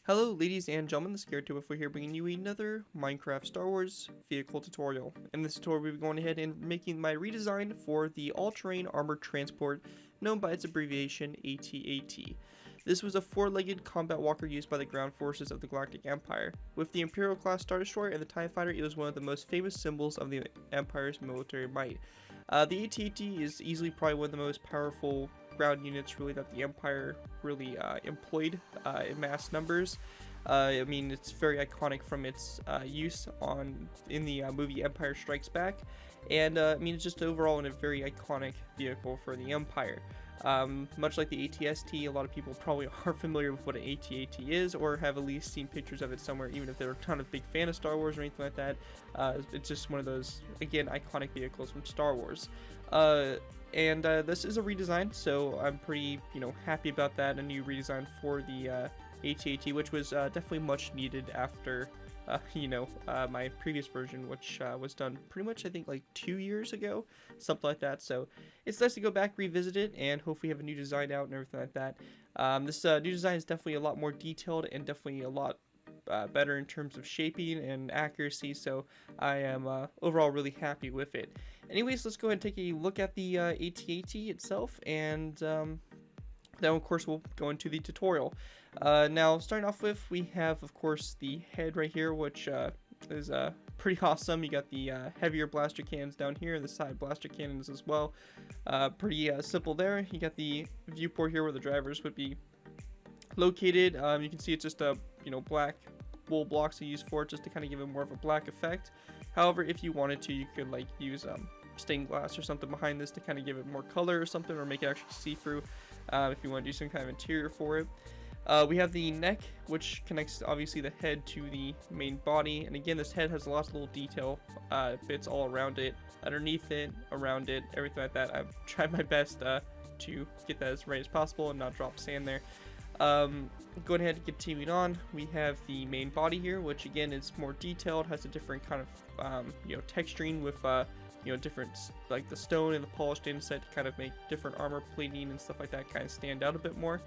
Hello ladies and gentlemen, the Scared to here bringing you another Minecraft Star Wars vehicle tutorial. In this tutorial we'll be going ahead and making my redesign for the all-terrain armored transport known by its abbreviation AT-AT. This was a four-legged combat walker used by the ground forces of the Galactic Empire. With the Imperial-class Star Destroyer and the TIE Fighter, it was one of the most famous symbols of the Empire's military might. The AT-AT is easily probably one of the most powerful ground units really that the Empire really employed in mass numbers. I mean, it's very iconic from its use in the movie Empire Strikes Back, and I mean, it's just overall a very iconic vehicle for the Empire. Much like the AT-ST, a lot of people probably are familiar with what an AT-AT is, or have at least seen pictures of it somewhere, even if they're not a big fan of Star Wars or anything like that. It's just one of those, again, iconic vehicles from Star Wars. This is a redesign, so I'm pretty, happy about that. A new redesign for the AT-AT, which was definitely much needed after, my previous version, which was done pretty much, I think, like 2 years ago, something like that. So it's nice to go back, revisit it, and hopefully have a new design out and everything like that. This new design is definitely a lot more detailed and definitely a lot better in terms of shaping and accuracy, so I am overall really happy with it. Anyways, let's go ahead and take a look at the AT-AT itself, and then of course we'll go into the tutorial. Now starting off with, we have of course the head right here, which is pretty awesome. You got the heavier blaster cannons down here, the side blaster cannons as well. Pretty simple there. You got the viewport here where the drivers would be located. You can see it's just a black wool blocks to use for it, just to kind of give it more of a black effect. However, if you wanted to, you could like use stained glass or something behind this to kind of give it more color or something, or make it actually see-through if you want to do some kind of interior for it. We have the neck, which connects obviously the head to the main body, and again this head has lots of little detail bits all around it, underneath it, around it, everything like that. I've tried my best to get that as right as possible and not drop sand there. Going ahead and continuing on, we have the main body here, which again is more detailed, has a different kind of texturing with different, like the stone and the polished andesite to kind of make different armor plating and stuff like that kind of stand out a bit more.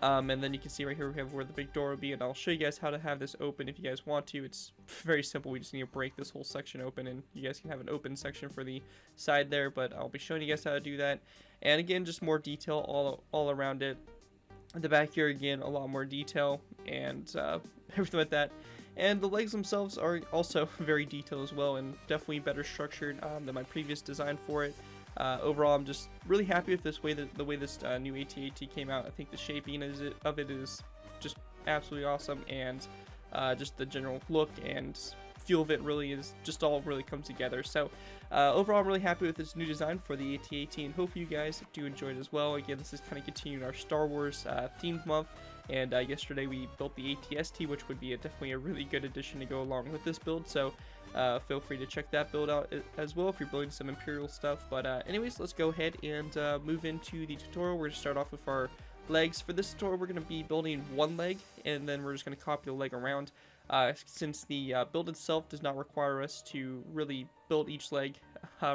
And then you can see right here we have where the big door will be, and I'll show you guys how to have this open if you guys want to. It's very simple. We just need to break this whole section open, and you guys can have an open section for the side there, but I'll be showing you guys how to do that. And again, just more detail all around it. At the back here, again, a lot more detail and everything like that. And the legs themselves are also very detailed as well, and definitely better structured than my previous design for it. Overall, I'm just really happy with this way the way this new AT-AT came out. I think the shaping of it is just absolutely awesome, and just the general look and feel of it really is just all really comes together. So overall, I'm really happy with this new design for the AT-AT, and hope you guys do enjoy it as well. Again, this is kind of continuing our Star Wars themed month, and yesterday we built the AT-ST, which would be definitely a really good addition to go along with this build. So feel free to check that build out as well if you're building some Imperial stuff. But anyways, let's go ahead and move into the tutorial. We're going to start off with our legs. For this tutorial, we're going to be building one leg, and then we're just going to copy the leg around. Since the build itself does not require us to really build each leg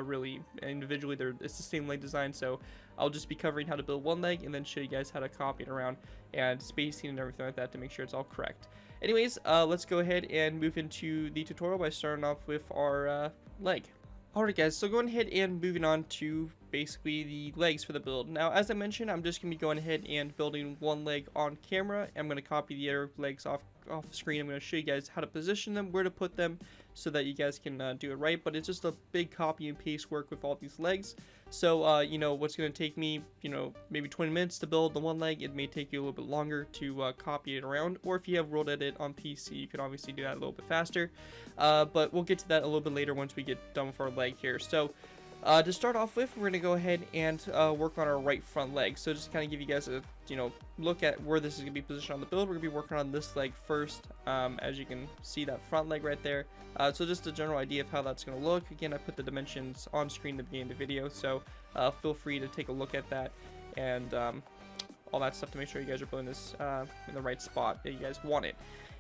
really individually, it's the same leg design, so I'll just be covering how to build one leg and then show you guys how to copy it around and spacing and everything like that to make sure it's all correct. Anyways, let's go ahead and move into the tutorial by starting off with our leg. Alright guys, so going ahead and moving on to basically the legs for the build. Now, as I mentioned, I'm just going to be going ahead and building one leg on camera. I'm going to copy the other legs off screen. I'm going to show you guys how to position them, where to put them, so that you guys can do it right. But it's just a big copy and paste work with all these legs. So, what's going to take me, maybe 20 minutes to build the one leg, it may take you a little bit longer to copy it around. Or if you have World Edit on PC, you can obviously do that a little bit faster. But we'll get to that a little bit later once we get done with our leg here. So, to start off with, we're going to go ahead and work on our right front leg. So just to kind of give you guys a look at where this is going to be positioned on the build, we're going to be working on this leg first. As you can see, that front leg right there. So just a general idea of how that's going to look. Again, I put the dimensions on screen at the beginning of the video, so feel free to take a look at that and all that stuff to make sure you guys are building this in the right spot that you guys want it.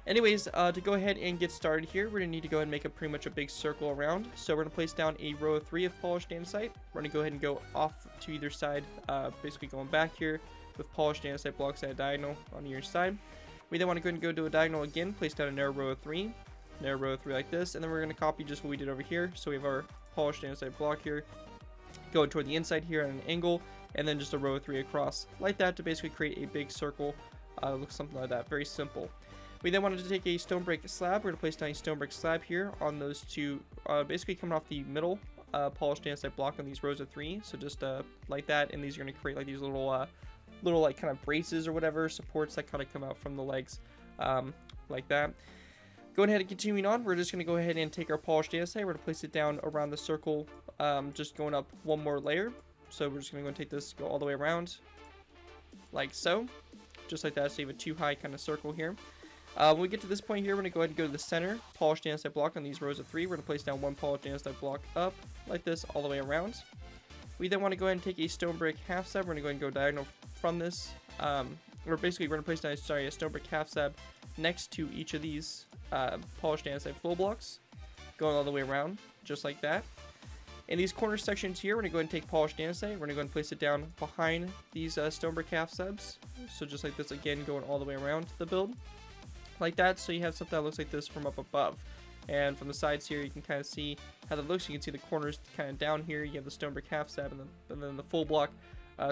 Anyways, to go ahead and get started here, we're going to need to go ahead and make pretty much a big circle around. So we're going to place down a row of 3 of polished andesite. We're going to go ahead and go off to either side, basically going back here with polished andesite blocks at a diagonal on either side. We then want to go ahead and go to a diagonal again, place down a narrow row of 3, narrow row of 3 like this, and then we're going to copy just what we did over here. So we have our polished andesite block here, going toward the inside here at an angle, and then just a row of 3 across like that to basically create a big circle. Looks something like that, very simple. We then wanted to take a stone brick slab. We're going to place down a stone brick slab here on those two, basically coming off the middle polished andesite block on these rows of 3. So just like that, and these are going to create like these little like kind of braces or whatever, supports that kind of come out from the legs, like that. Going ahead and continuing on, we're just going to go ahead and take our polished andesite. We're going to place it down around the circle, just going up one more layer. So we're just going to go and take this, go all the way around, like so. Just like that, so you have a too high kind of circle here. When we get to this point here, we're going to go ahead and go to the center polished andesite block on these rows of 3. We're going to place down one polished andesite block up, like this, all the way around. We then want to go ahead and take a stone brick half slab. We're going to go ahead and go diagonal from this. Or basically, we're going to place down, a stone brick half slab next to each of these polished andesite full blocks, going all the way around, just like that. In these corner sections here, we're going to go ahead and take polished andesite. We're going to go ahead and place it down behind these stone brick half slabs. So just like this, again, going all the way around the build, like that. So you have something that looks like this from up above. And from the sides here, you can kind of see how that looks. You can see the corners kind of down here. You have the stone brick half slab and then the full block.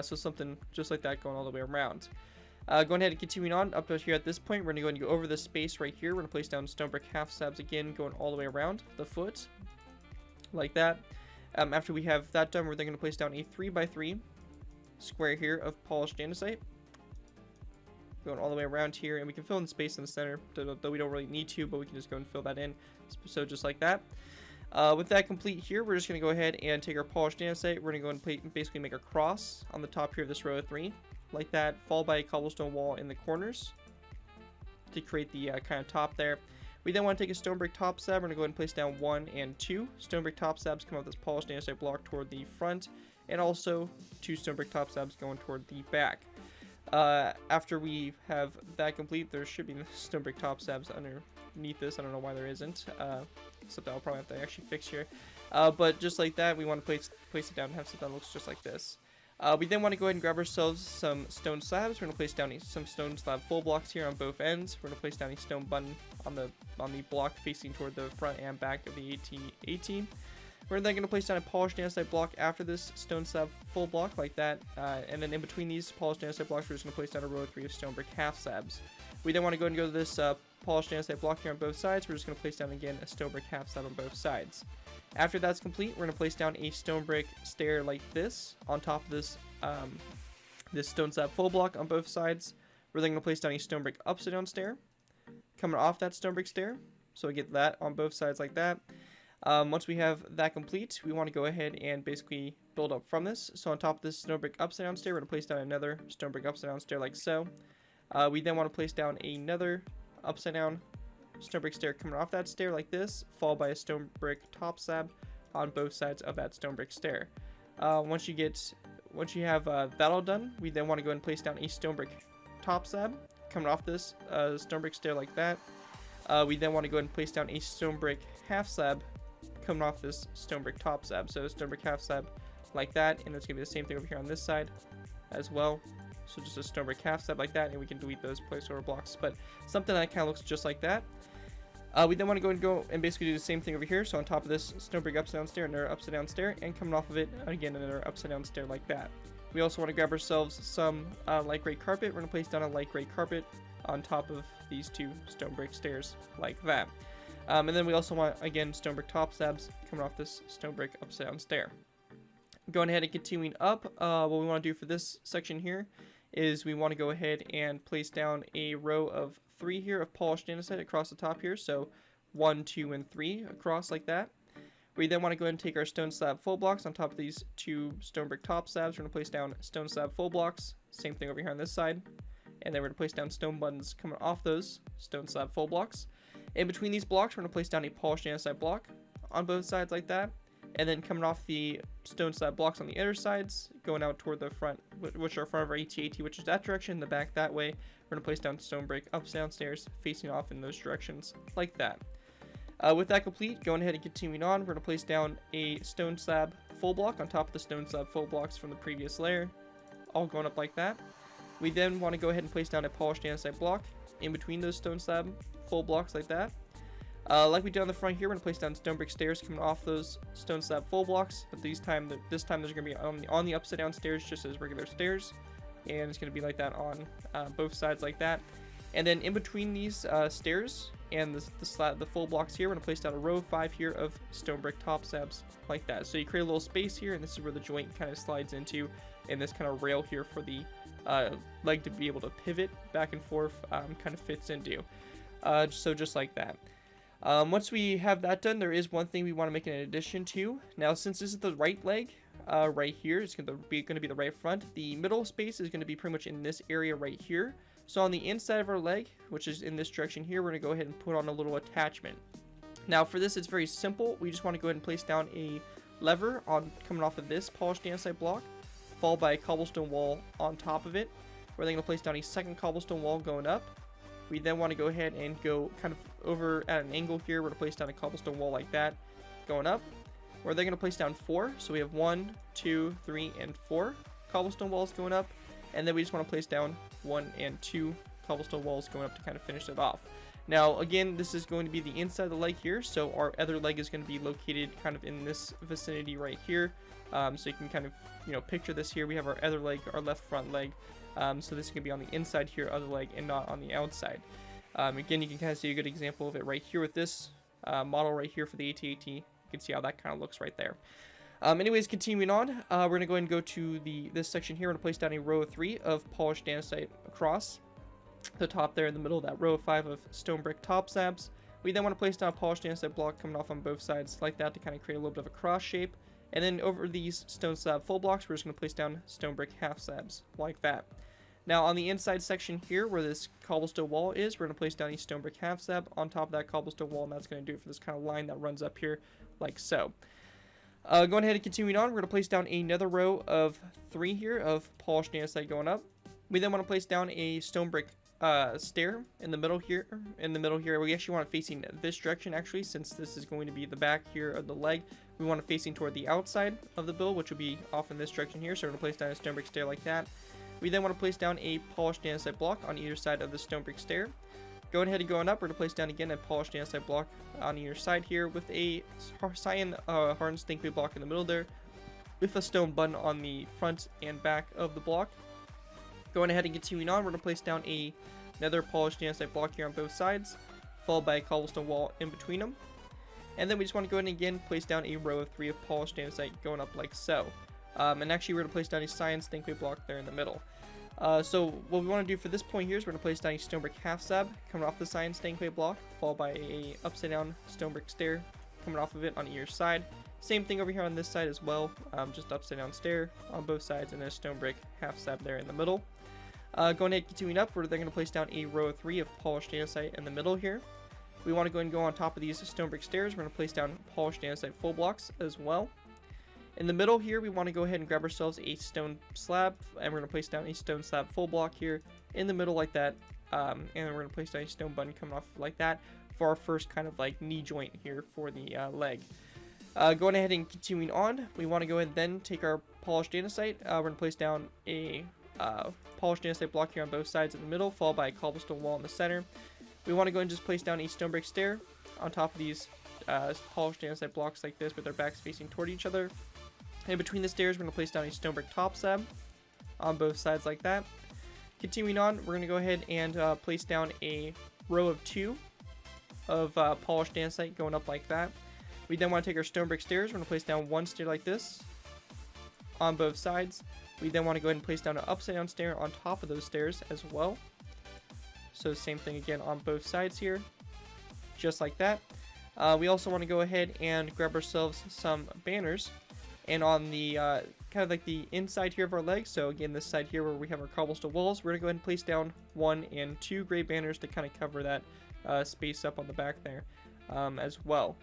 So something just like that going all the way around. Going ahead and continuing on up to here at this point, we're going to go ahead and go over this space right here. We're going to place down stone brick half slabs again, going all the way around the foot, like that. After we have that done, we're then going to place down a 3x3 square here of polished andesite, going all the way around here, and we can fill in the space in the center, though we don't really need to, but we can just go and fill that in. So just like that. With that complete here, we're just going to go ahead and take our polished andesite. We're going to go and basically make a cross on the top here of this row of 3, like that, followed by a cobblestone wall in the corners to create the kind of top there. We then want to take a stone brick top slab. We're going to go ahead and place down 1 and 2 stone brick top slabs, come out this polished andesite block toward the front, and also 2 stone brick top slabs going toward the back. After we have that complete, there should be stone brick top slabs underneath this. I don't know why there isn't. Something I'll probably have to actually fix here. But just like that, we want to place it down and have something that looks just like this. We then want to go ahead and grab ourselves some stone slabs. We're going to place down some stone slab full blocks here on both ends. We're going to place down a stone button on the block facing toward the front and back of the AT-AT. We're then going to place down a polished andesite block after this stone slab full block, like that. And then in between these polished andesite blocks, we're just going to place down a row of 3 of stone brick half slabs. We then want to go ahead and go to this polished andesite block here on both sides. We're just going to place down again a stone brick half slab on both sides. After that's complete, we're going to place down a stone brick stair like this on top of this this stone slab full block on both sides. We're then going to place down a stone brick upside down stair coming off that stone brick stair. So we get that on both sides like that. Once we have that complete, we want to go ahead and basically build up from this. So on top of this stone brick upside down stair, we're going to place down another stone brick upside down stair like so. We then want to place down another upside down stone brick stair coming off that stair like this, followed by a stone brick top slab on both sides of that stone brick stair. Once you have that all done, we then want to go ahead and place down a stone brick top slab coming off this stone brick stair like that. We then want to go ahead and place down a stone brick half slab coming off this stone brick top slab. So stone brick half slab like that, and it's going to be the same thing over here on this side as well. So just a stone brick half slab like that, and we can delete those placeholder blocks. But something that kind of looks just like that. We then want to go and basically do the same thing over here. So on top of this stone brick upside down stair, another upside down stair, and coming off of it, again, another upside down stair like that. We also want to grab ourselves some light gray carpet. We're going to place down a light gray carpet on top of these 2 stone brick stairs like that. And then we also want, again, stone brick top slabs coming off this stone brick upside down stair. Going ahead and continuing up, what we want to do for this section here is we want to go ahead and place down a row of 3 here of polished andesite across the top here. So 1, 2, and 3 across like that. We then want to go ahead and take our stone slab full blocks on top of these 2 stone brick top slabs. We're going to place down stone slab full blocks. Same thing over here on this side. And then we're going to place down stone buttons coming off those stone slab full blocks. In between these blocks, we're going to place down a polished andesite block on both sides like that. And then coming off the stone slab blocks on the other sides, going out toward the front, which are front of our AT-AT, which is that direction, the back that way. We're going to place down stone brick upside down stairs facing off in those directions like that. With that complete, going ahead and continuing on, we're going to place down a stone slab full block on top of the stone slab full blocks from the previous layer, all going up like that. We then want to go ahead and place down a polished andesite block in between those stone slab full blocks like that. Like we did on the front here, we're going to place down stone brick stairs coming off those stone slab full blocks, but this time there's going to be on the upside down stairs just as regular stairs, and it's going to be like that on both sides like that. And then in between these stairs and the full blocks here, we're going to place down a row of 5 here of stone brick top slabs like that. So you create a little space here, and this is where the joint kind of slides into, and this kind of rail here for the leg to be able to pivot back and forth kind of fits into. So just like that. Once we have that done, there is one thing we want to make an addition to. Now, since this is the right leg right here, it's going to be the right front. The middle space is going to be pretty much in this area right here. So on the inside of our leg, which is in this direction here, we're going to go ahead and put on a little attachment. Now for this, it's very simple. We just want to go ahead and place down a lever coming off of this polished andesite block, followed by a cobblestone wall on top of it. We're then going to place down a second cobblestone wall going up. We then want to go ahead and go kind of over at an angle here. We're going to place down a cobblestone wall like that going up. We're then going to place down 4. So we have 1, 2, 3, and 4 cobblestone walls going up. And then we just want to place down 1 and 2 cobblestone walls going up to kind of finish it off. Now, again, this is going to be the inside of the leg here. So our other leg is going to be located kind of in this vicinity right here. So you can kind of, picture this here. We have our other leg, our left front leg. So this is going to be on the inside here, other leg, and not on the outside. Again, you can kind of see a good example of it right here with this model right here for the AT-AT. You can see how that kind of looks right there. Anyways, continuing on, we're going to go ahead and go to this section here. We're going to place down a row of 3 of polished andesite across the top there in the middle of that row of 5 of stone brick top slabs. We then want to place down a polished andesite block coming off on both sides like that to kind of create a little bit of a cross shape. And then over these stone slab full blocks, we're just going to place down stone brick half slabs like that. Now on the inside section here where this cobblestone wall is, we're going to place down a stone brick half slab on top of that cobblestone wall, and that's going to do it for this kind of line that runs up here like so. Going ahead and continuing on, we're going to place down another row of 3 here of polished andesite going up. We then want to place down a stone brick stair in the middle here. We actually want it facing this direction actually, since this is going to be the back here of the leg. We want it facing toward the outside of the build, which will be off in this direction here. So we're going to place down a stone brick stair like that. We then want to place down a polished andesite block on either side of the stone brick stair. Going ahead and going up, we're going to place down again a polished andesite block on either side here with a cyan hardened stinkweed block in the middle there, with a stone button on the front and back of the block. Going ahead and continuing on, we're going to place down another polished andesite block here on both sides, followed by a cobblestone wall in between them. And then we just want to go ahead and again place down a row of 3 of polished andesite going up like so. And actually we're going to place down a cyan stinkweed block there in the middle. So what we want to do for this point here is we're going to place down a stone brick half slab coming off the cyan stinkweed block, followed by a upside down stone brick stair coming off of it on either side. Same thing over here on this side as well, just upside down stair on both sides, and then a stone brick half slab there in the middle. Going ahead, continuing up, we're then going to place down a row of 3 of polished andesite in the middle here. We want to go ahead and go on top of these stone brick stairs. We're going to place down polished andesite full blocks as well. In the middle here, we want to go ahead and grab ourselves a stone slab, and we're going to place down a stone slab full block here in the middle like that, and then we're going to place down a stone button coming off like that for our first kind of like knee joint here for the leg. Going ahead and continuing on, we want to go ahead and then take our polished andesite. We're going to place down a polished andesite block here on both sides in the middle, followed by a cobblestone wall in the center. We want to go ahead and just place down a stone brick stair on top of these polished andesite blocks like this with their backs facing toward each other. In between the stairs, we're going to place down a stone brick top slab on both sides like that. Continuing on, we're going to go ahead and place down a row of 2 of polished andesite going up like that. We then want to take our stone brick stairs. We're going to place down 1 stair like this on both sides. We then want to go ahead and place down an upside down stair on top of those stairs as well. So same thing again on both sides here, just like that. We also want to go ahead and grab ourselves some banners. And on the kind of like the inside here of our legs, so again this side here where we have our cobblestone walls, we're going to go ahead and place down 1 and 2 gray banners to kind of cover that space up on the back there as well.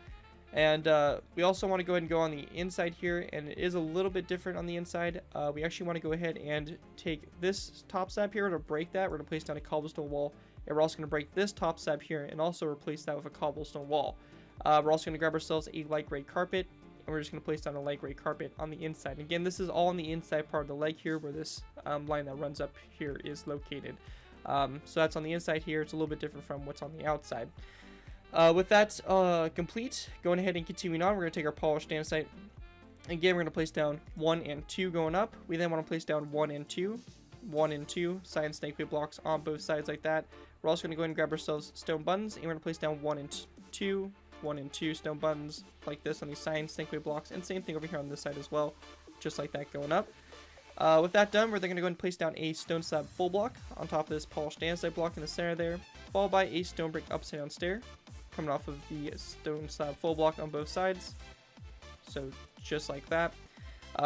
And we also want to go ahead and go on the inside here, and it is a little bit different on the inside. We actually want to go ahead and take this top slab here to break that. We're going to place down a cobblestone wall, and we're also going to break this top slab here and also replace that with a cobblestone wall. We're also going to grab ourselves a light gray carpet and we're just going to place down a light gray carpet on the inside. And again, this is all on the inside part of the leg here, where this line that runs up here is located. So that's on the inside here. It's a little bit different from what's on the outside. With that complete, going ahead and continuing on, we're going to take our polished andesite. Again, we're going to place down 1 and 2 going up. We then want to place down 1 and 2, 1 and 2 side snakeway blocks on both sides like that. We're also going to go ahead and grab ourselves stone buttons, and we're going to place down 1 and 2, 1 and 2 stone buttons like this on these side snakeway blocks, and same thing over here on this side as well, just like that going up. With that done, we're then going to go ahead and place down a stone slab full block on top of this polished andesite block in the center there, followed by a stone brick upside down stair coming off of the stone slab full block on both sides. So just like that.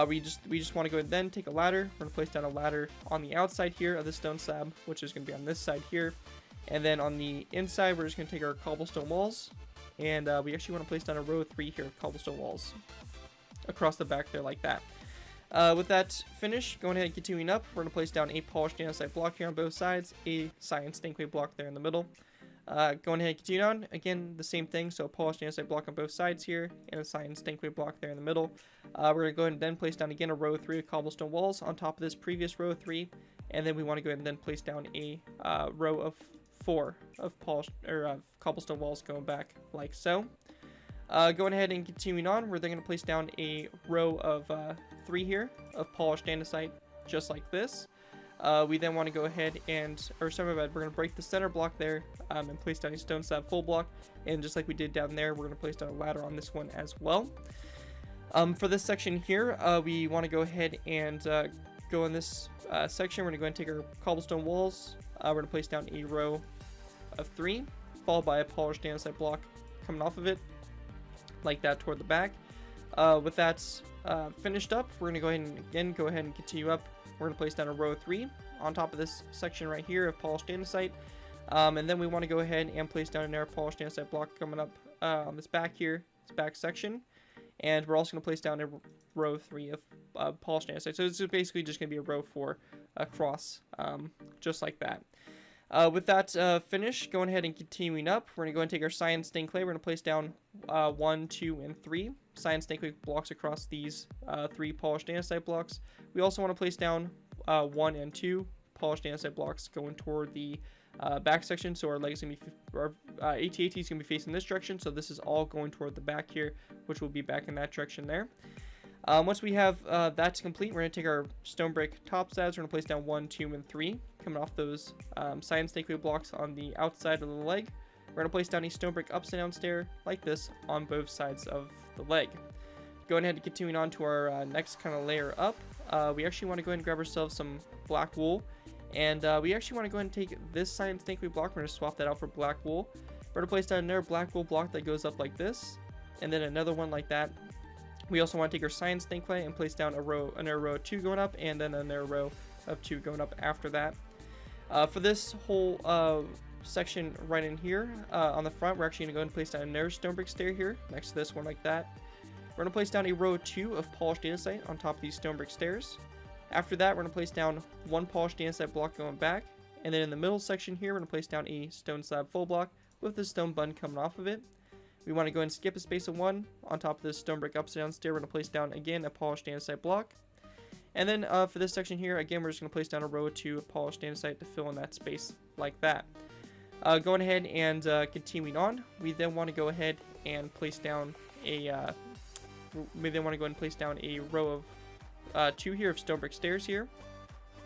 We just want to go ahead and then take a ladder. We're going to place down a ladder on the outside here of the stone slab, which is going to be on this side here. And then on the inside, we're just going to take our cobblestone walls. And we actually want to place down a row of 3 here of cobblestone walls across the back there like that. With that finished, going ahead and continuing up, we're going to place down a polished andesite block here on both sides, a cyan snakeway block there in the middle. Going ahead and continue on, again, the same thing, so a polished andesite block on both sides here, and a cyan snakeway block there in the middle. We're going to go ahead and then place down again a row of 3 of cobblestone walls on top of this previous row of 3, and then we want to go ahead and then place down a row of 4 of cobblestone walls going back like so. Going ahead and continuing on, we're then going to place down a row of 3 here of polished andesite, just like this. We then want to go ahead and, we're going to break the center block there and place down a stone slab full block. And just like we did down there, we're going to place down a ladder on this one as well. For this section here, we want to go ahead and go in this section. We're going to go ahead and take our cobblestone walls. We're going to place down a row of 3, followed by a polished andesite block coming off of it, like that toward the back. With that finished up, we're going to go ahead and continue up. We're going to place down a row of 3 on top of this section right here of polished andesite. And then we want to go ahead and place down another polished andesite block coming up on this back here, this back section. And we're also going to place down a row 3 of polished andesite. So it's basically just going to be a row 4 across, just like that. With that finished, going ahead and continuing up, we're going to go and take our cyan stained clay. We're going to place down 1, 2, and 3 cyan stained clay blocks across these 3 polished andesite blocks. We also want to place down 1 and 2 polished andesite blocks going toward the back section. So our legs going to be, our AT-AT is going to be facing this direction. So this is all going toward the back here, which will be back in that direction there. Once we have that's complete, we're going to take our stone brick top slabs. We're going to place down 1, 2, and 3 coming off those cyan snakeway blocks on the outside of the leg. We're going to place down a stone brick upside down stair like this on both sides of the leg. Going ahead and continuing on to our next kind of layer up, we actually want to go ahead and grab ourselves some black wool. And we actually want to go ahead and take this cyan snakeway block. We're going to swap that out for black wool. We're going to place down another black wool block that goes up like this, and then another one like that. We also want to take our cyan snake clay and place down another row of 2 going up, and then another row of 2 going up after that. For this whole section right in here on the front, we're actually going to go ahead and place down another stone brick stair here next to this one like that. We're going to place down a row of 2 of polished andesite on top of these stone brick stairs. After that, we're going to place down 1 polished andesite block going back, and then in the middle section here, we're going to place down a stone slab full block with the stone button coming off of it. We want to go ahead and skip a space of 1 on top of this stone brick upside down stair. We're going to place down again a polished andesite block. And then for this section here, again, we're just going to place down a row of 2 of polished andesite to fill in that space like that. Going ahead and continuing on, we then want to go ahead and place down a row of 2 here of stone brick stairs here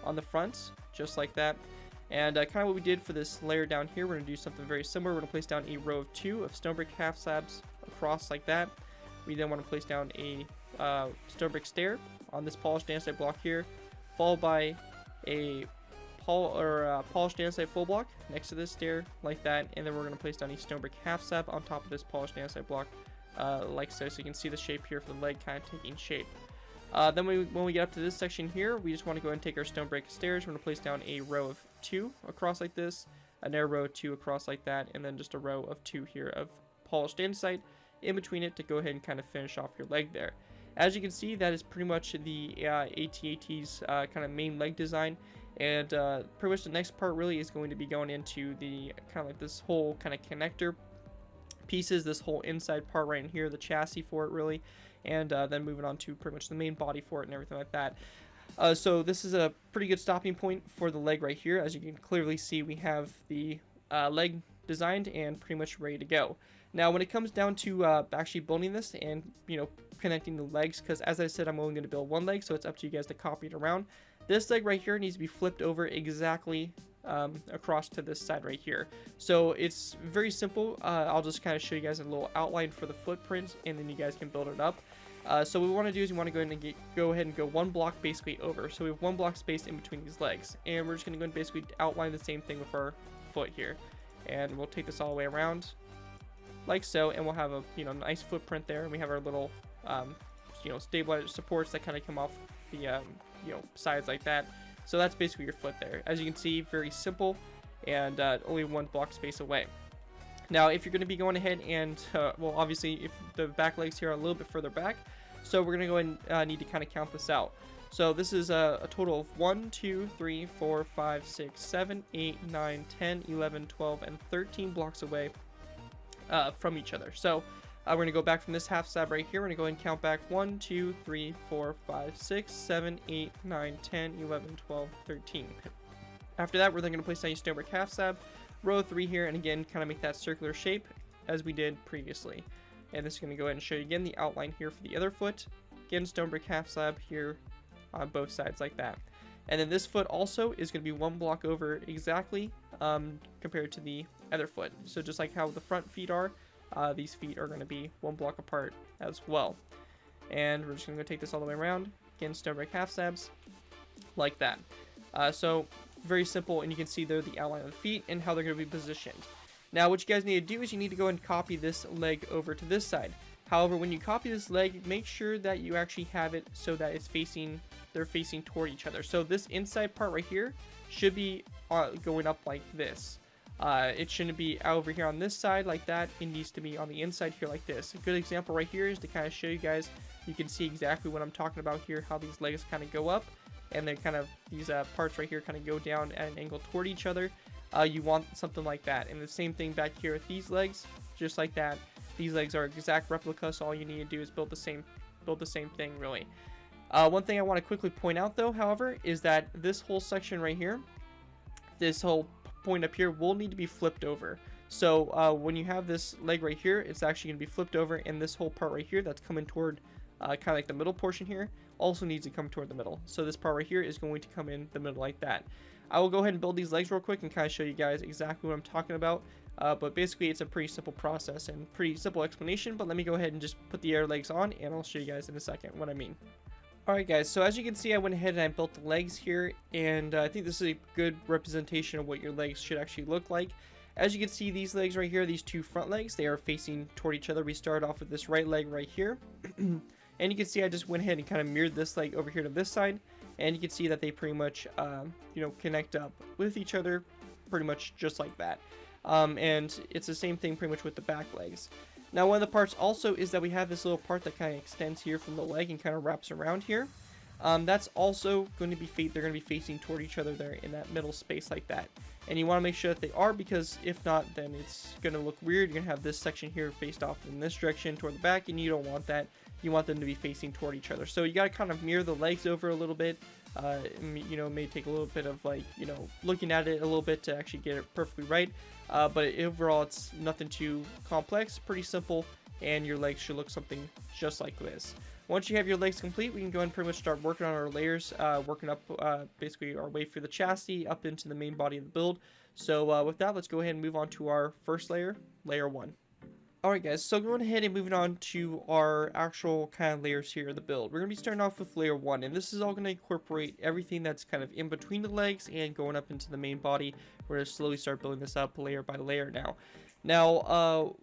on the front, just like that. And kind of what we did for this layer down here, we're going to do something very similar. We're going to place down a row of 2 of stone brick half slabs across like that. We then want to place down a stone brick stair on this polished andesite block here, followed by a polished andesite full block next to this stair like that. And then we're going to place down a stone brick half slab on top of this polished andesite block like so. So you can see the shape here for the leg kind of taking shape. Then when we get up to this section here, we just want to go ahead and take our stone brick stairs. We're going to place down a row of 2 across like this, another row of 2 across like that, and then just a row of 2 here of polished andesite in between it to go ahead and kind of finish off your leg there. As you can see, that is pretty much the AT-AT's kind of main leg design, and pretty much the next part really is going to be going into the kind of like this whole kind of connector pieces, this whole inside part right in here, the chassis for it really, and then moving on to pretty much the main body for it and everything like that. So this is a pretty good stopping point for the leg right here. As you can clearly see, we have the leg designed and pretty much ready to go. Now when it comes down to actually building this and, you know, connecting the legs, because as I said, I'm only going to build one leg, so it's up to you guys to copy it around. This leg right here needs to be flipped over exactly across to this side right here. So it's very simple. I'll just kind of show you guys a little outline for the footprint, and then you guys can build it up. So what we want to do is we want to go ahead and go one block basically over. So we have one block space in between these legs, and we're just going to go and basically outline the same thing with our foot here. And we'll take this all the way around like so, and we'll have a, you know, nice footprint there, and we have our little you know, stabilizer supports that kind of come off the you know, sides like that. So that's basically your foot there. As you can see, very simple, and only one block space away. Now if you're going to be going ahead and well, obviously if the back legs here are a little bit further back, so we're going to go and need to kind of count this out. So this is a total of 1, 2, 3, 4, 5, 6, 7, 8, 9, 10, 11, 12, and 13 blocks away from each other. So we're going to go back from this half slab right here. We're going to go and count back 1, 2, 3, 4, 5, 6, 7, 8, 9, 10, 11, 12, 13. After that, we're then going to place down your stone brick half slab, row 3 here, and again, kind of make that circular shape as we did previously. And this is going to go ahead and show you again the outline here for the other foot. Again, stone brick half slab here on both sides like that. And then this foot also is going to be one block over exactly compared to the other foot. So just like how the front feet are, these feet are going to be one block apart as well. And we're just going to go take this all the way around. Again, stone brick half slabs like that. So very simple, and you can see there the outline of the feet and how they're going to be positioned. Now what you guys need to do is you need to go and copy this leg over to this side. However, when you copy this leg, make sure that you actually have it so that it's they're facing toward each other. So this inside part right here should be going up like this. It shouldn't be over here on this side like that. It needs to be on the inside here like this. A good example right here is to kind of show you guys, you can see exactly what I'm talking about here, how these legs kind of go up, and then kind of these parts right here kind of go down at an angle toward each other. You want something like that. And the same thing back here with these legs, just like that. These legs are exact replicas, so all you need to do is build the same thing really. One thing I want to quickly point out though, however, is that this whole section right here, this whole point up here will need to be flipped over. So when you have this leg right here, it's actually going to be flipped over, and this whole part right here that's coming toward kind of like the middle portion here also needs to come toward the middle. So this part right here is going to come in the middle like that. I will go ahead and build these legs real quick and kind of show you guys exactly what I'm talking about. But basically it's a pretty simple process and pretty simple explanation, but let me go ahead and just put the air legs on, and I'll show you guys in a second what I mean. Alright guys, so as you can see, I went ahead and I built the legs here, and I think this is a good representation of what your legs should actually look like. As you can see, these legs right here, these two front legs, they are facing toward each other. We start off with this right leg right here, and you can see I just went ahead and kind of mirrored this leg over here to this side, and you can see that they pretty much, you know, connect up with each other pretty much just like that. And it's the same thing pretty much with the back legs. Now one of the parts also is that we have this little part that kind of extends here from the leg and kind of wraps around here. That's also going to be they're going to be facing toward each other there in that middle space like that. And you want to make sure that they are, because if not, then it's going to look weird. You're going to have this section here faced off in this direction toward the back, and you don't want that. You want them to be facing toward each other. So you got to kind of mirror the legs over a little bit. You know, it may take a little bit of, like, you know, looking at it a little bit to actually get it perfectly right. But overall, it's nothing too complex, pretty simple, and your legs should look something just like this. Once you have your legs complete, we can go ahead and pretty much start working on our layers, working up basically our way through the chassis up into the main body of the build. So with that, let's go ahead and move on to our first layer, layer 1. Alright guys, so going ahead and moving on to our actual kind of layers here of the build. We're going to be starting off with layer 1, and this is all going to incorporate everything that's kind of in between the legs and going up into the main body. We're going to slowly start building this up layer by layer now. Now,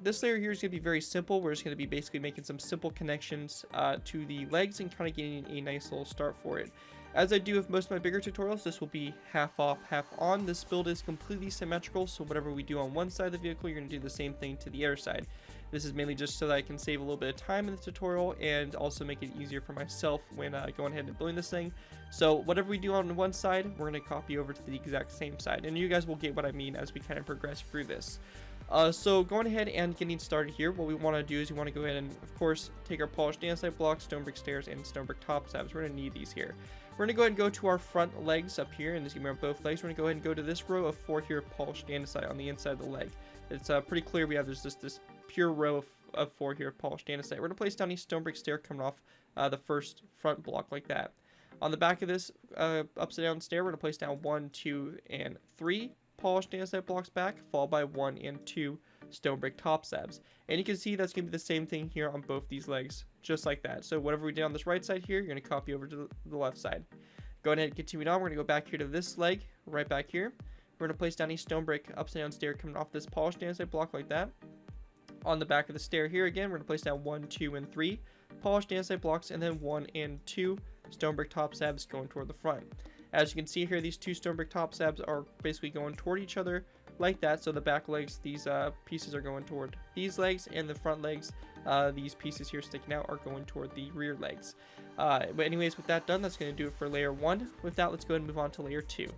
this layer here is going to be very simple. We're just going to be basically making some simple connections to the legs and kind of getting a nice little start for it. As I do with most of my bigger tutorials, this will be half off, half on. This build is completely symmetrical, so whatever we do on one side of the vehicle, you're going to do the same thing to the other side. This is mainly just so that I can save a little bit of time in the tutorial and also make it easier for myself when going ahead and building this thing. So whatever we do on one side, we're going to copy over to the exact same side, and you guys will get what I mean as we kind of progress through this. So going ahead and getting started here, what we want to do is we want to go ahead and, of course, take our polished andesite blocks, stone brick stairs, and stone brick top slabs. We're going to need these here. We're going to go ahead and go to our front legs up here, and as you can remember, both legs. We're going to go ahead and go to this row of 4 here of polished andesite on the inside of the leg. It's pretty clear we have this pure row of 4 here of polished andesite. We're going to place down each stone brick stair coming off the first front block like that. On the back of this upside down stair, we're going to place down 1, 2, and 3 polished andesite blocks back, followed by 1 and 2 stone brick top slabs. And you can see that's going to be the same thing here on both these legs, just like that. So whatever we did on this right side here, you're going to copy over to the left side. Go ahead and continue on. We're going to go back here to this leg, right back here. We're going to place down each stone brick upside down stair coming off this polished andesite block like that. On the back of the stair here again, we're going to place down 1, 2, and 3 polished andesite blocks, and then 1 and 2 stone brick top slabs going toward the front. As you can see here, these 2 stone brick top slabs are basically going toward each other like that. So the back legs, these pieces are going toward these legs, and the front legs, these pieces here sticking out, are going toward the rear legs. But anyways, with that done, that's going to do it for layer 1. With that, let's go ahead and move on to layer 2.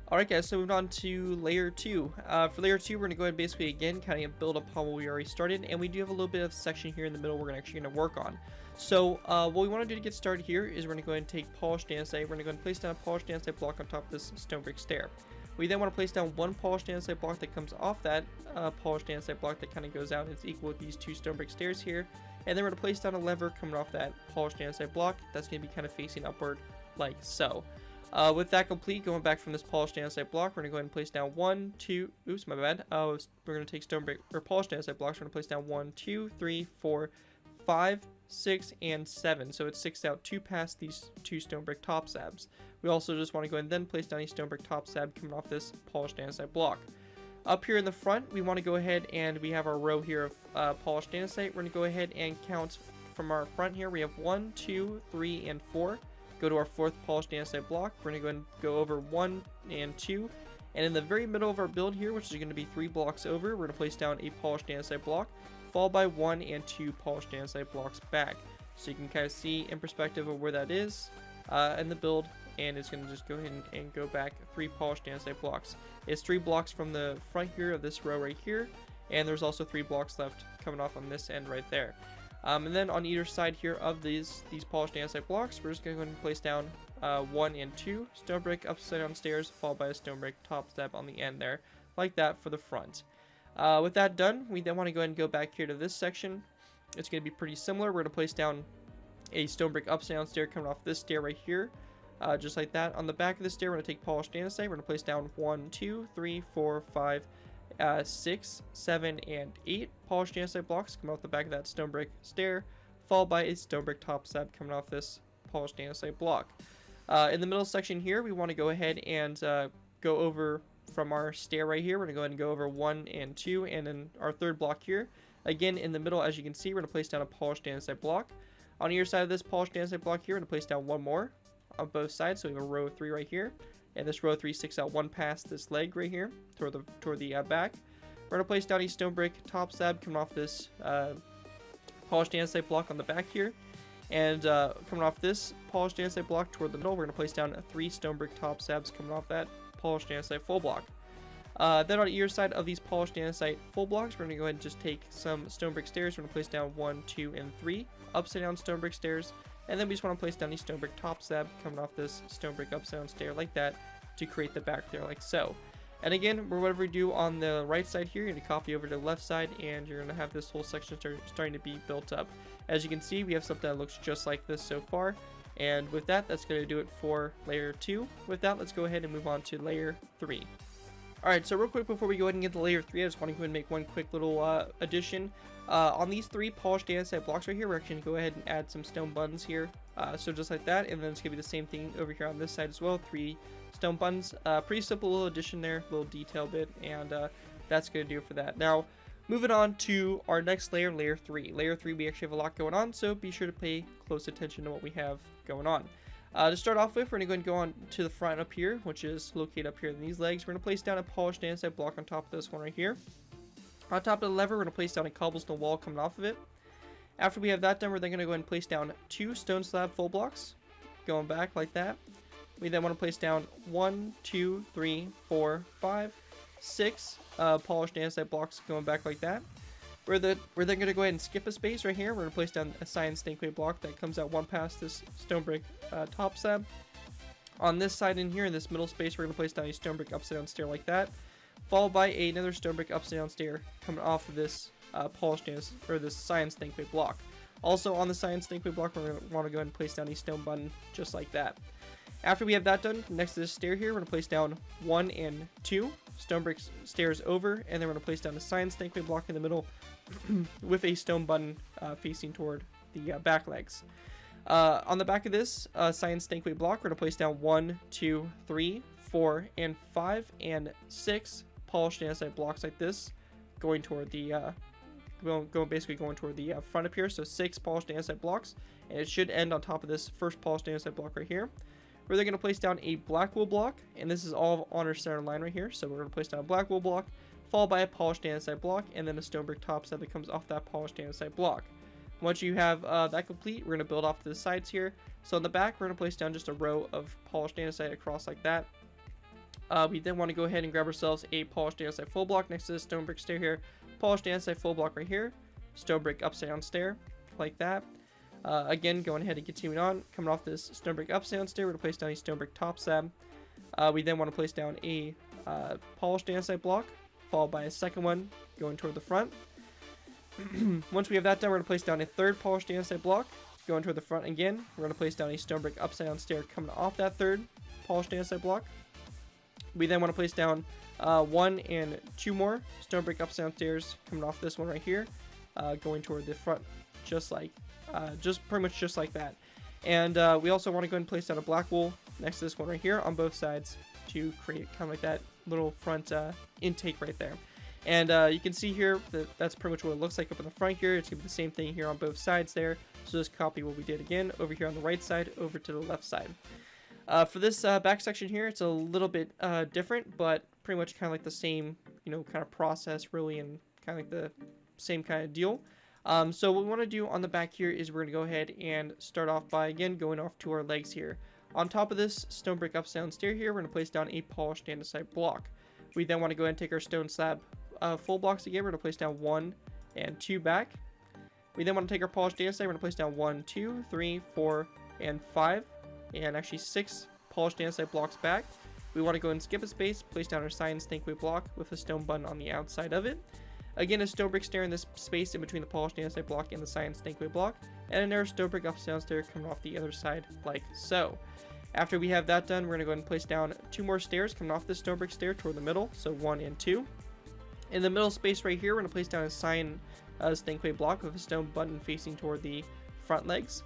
Alright guys, so moving on to layer 2. For layer 2, we're going to go ahead and basically again kind of build upon what we already started, and we do have a little bit of section here in the middle we're actually going to work on. So what we want to do to get started here is we're going to go ahead and take polished andesite. We're going to go ahead and place down a polished andesite block on top of this stone brick stair. We then want to place down 1 polished andesite block that comes off that polished andesite block that kind of goes out. It's equal with these 2 stone brick stairs here. And then we're going to place down a lever coming off that polished andesite block that's going to be kind of facing upward like so. With that complete, going back from this polished andesite block, we're going to go ahead and place down 1, 2, oops, my bad. We're going to take stone brick or polished andesite blocks. We're going to place down 1, 2, 3, 4, 5, 6, and 7. So it's 6 out 2 past these 2 stone brick top slabs. We also just want to go ahead and then place down a stone brick top slab coming off this polished andesite block. Up here in the front, we want to go ahead and we have our row here of polished andesite. We're going to go ahead and count from our front here. We have 1, 2, 3, and 4. Go to our 4th polished andesite block. We're going to go ahead and go over 1 and 2. And in the very middle of our build here, which is going to be 3 blocks over, we're going to place down a polished andesite block, followed by 1 and 2 polished andesite blocks back. So you can kind of see in perspective of where that is in the build, and it's going to just go ahead and go back 3 polished andesite blocks. It's 3 blocks from the front here of this row right here, and there's also 3 blocks left coming off on this end right there. And then on either side here of these polished andesite blocks, we're just going to go ahead and place down 1 and 2 stone brick upside down stairs, followed by a stone brick top step on the end there, like that for the front. With that done, we then want to go ahead and go back here to this section. It's going to be pretty similar. We're going to place down a stone brick upside down stair coming off this stair right here, just like that. On the back of the stair, we're going to take polished andesite. We're going to place down 1, 2, 3, 4, 5, 6, 7, and 8 polished andesite blocks coming off the back of that stone brick stair, followed by a stone brick top slab coming off this polished andesite block. In the middle section here, we want to go ahead and go over from our stair right here. We're going to go ahead and go over 1 and 2, and then our 3rd block here. Again, in the middle, as you can see, we're going to place down a polished andesite block. On either side of this polished andesite block here, we're going to place down 1 more on both sides. So we have a row of 3 right here. And this row of 3 sticks out 1 past this leg right here toward the back. We're going to place down a stone brick top slab coming off this polished andesite block on the back here. And coming off this polished andesite block toward the middle, we're going to place down 3 stone brick top slabs coming off that polished andesite full block. Then on either side of these polished andesite full blocks, we're going to go ahead and just take some stone brick stairs. We're going to place down 1, 2, and 3 upside down stone brick stairs. And then we just want to place down a stone brick top slab coming off this stone brick upside down stair like that to create the back there like so. And again, whatever we do on the right side here, you're going to copy over to the left side, and you're going to have this whole section starting to be built up. As you can see, we have something that looks just like this so far. And with that, that's going to do it for layer 2. With that, let's go ahead and move on to layer 3. Alright, so real quick before we go ahead and get to layer 3, I just want to go ahead and make one quick little addition. On these 3 polished andesite blocks right here, we're actually going to go ahead and add some stone buttons here. So just like that, and then it's going to be the same thing over here on this side as well. 3 stone buttons. Pretty simple little addition there, little detail bit, and that's going to do it for that. Now, moving on to our next layer, layer 3. Layer 3, we actually have a lot going on, so be sure to pay close attention to what we have going on. To start off with, we're going to go on to the front up here, which is located up here in these legs. We're going to place down a polished andesite block on top of this one right here. On top of the lever, we're going to place down a cobblestone wall coming off of it. After we have that done, we're then going to go ahead and place down 2 stone slab full blocks, going back like that. We then want to place down 1, 2, 3, 4, 5, 6 polished andesite blocks going back like that. We're then going to go ahead and skip a space right here. We're going to place down a cyan stankway block that comes out one past this stone brick top slab. On this side in here, in this middle space, we're going to place down a stone brick upside down stair like that, followed by another stone brick upside down stair coming off of this polished or this cyan stankway block. Also on the cyan stankway block, we're going to want to go ahead and place down a stone button just like that. After we have that done, next to this stair here, we're going to place down 1 and 2 stone brick stairs over, and then we're going to place down a cyan stankway block in the middle with a stone button facing toward the back legs. On the back of this cyan stankway block, we're going to place down 1, 2, 3, 4, and 5, and 6 polished andesite blocks like this, going toward the basically going toward the front up here. So 6 polished andesite blocks, and it should end on top of this first polished andesite block right here. We're then going to place down a black wool block, and this is all on our center line right here. So we're going to place down a black wool block, followed by a polished andesite block, and then a stone brick top set that comes off that polished andesite block. Once you have that complete, we're going to build off to the sides here. So on the back, we're going to place down just a row of polished andesite across like that. We then want to go ahead and grab ourselves a polished andesite full block next to this stone brick stair here, polished andesite full block right here, stone brick upside down stair like that. Again, going ahead and continuing on, coming off this stone brick upside down stair, we're going to place down a stone brick top slab. We then want to place down a polished andesite block, followed by a second one going toward the front. Once we have that done, we're going to place down a third polished andesite block, going toward the front again. We're going to place down a stone brick upside down stair coming off that third polished andesite block. We then want to place down 1 and 2 more stone brick upside down stairs coming off this one right here, going toward the front, just pretty much just like that. And we also want to go ahead and place down a black wool next to this one right here on both sides to create kind of like that little front intake right there. And you can see here that that's pretty much what it looks like up in the front here. It's going to be the same thing here on both sides there. So just copy what we did again over here on the right side over to the left side. For this back section here, it's a little bit different, but pretty much kind of like the same, kind of process really, and kind of like the same kind of deal. So what we want to do on the back here is we're going to go ahead and start off by, again, going off to our legs here. On top of this stone brick upside down stair here, we're going to place down a polished andesite block. We then want to go ahead and take our stone slab full blocks again. We're going to place down 1 and 2 back. We then want to take our polished andesite. We're going to place down 1, 2, 3, 4, and 5, and actually 6 polished andesite blocks back. We want to go and skip a space, place down our cyan stankway block with a stone button on the outside of it. Again, a stone brick stair in this space in between the polished andesite block and the cyan stankway block, and another stone brick upside down stair coming off the other side like so. After we have that done, we're going to go ahead and place down 2 more stairs coming off this stone brick stair toward the middle, so 1 and 2. In the middle space right here, we're going to place down a cyan stankway block with a stone button facing toward the front legs.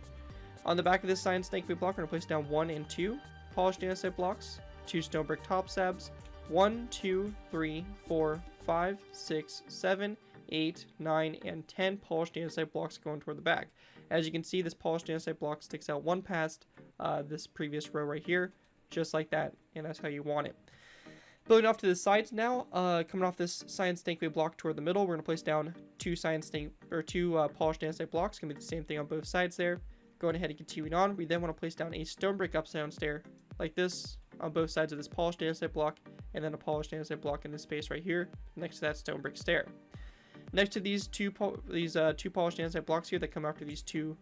On the back of this cyan stankway block, we're going to place down 1 and 2 polished andesite blocks, 2 stone brick top slabs, 1, 2, 3, 4, 5, 6, 7, 8, 9, and 10 polished andesite blocks going toward the back. As you can see, this polished andesite block sticks out one past this previous row right here, just like that, and that's how you want it. Building off to the sides now, coming off this cyan stankway block toward the middle, we're going to place down 2 polished andesite blocks. Going to be the same thing on both sides there. Going ahead and continuing on, we then want to place down a stone brick upside down stair like this on both sides of this polished andesite block, and then a polished andesite block in this space right here next to that stone brick stair. Next to these two polished andesite blocks here that come after these 2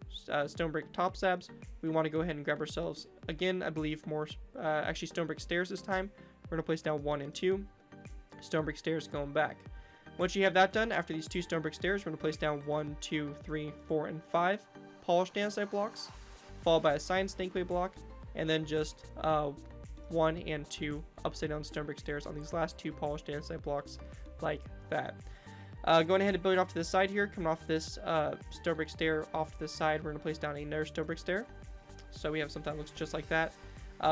stone brick top slabs, we want to go ahead and grab ourselves, again, I believe more, actually stone brick stairs this time. We're going to place down 1 and 2 stone brick stairs going back. Once you have that done, after these 2 stone brick stairs, we're going to place down 1, 2, 3, 4, and 5 polished andesite blocks, followed by a cyan stankway block, and then just 1 and 2 upside down stone brick stairs on these last 2 polished andesite blocks like that. Going ahead and building off to the side here, coming off this stone brick stair off to the side, we're going to place down another stone brick stair. So we have something that looks just like that.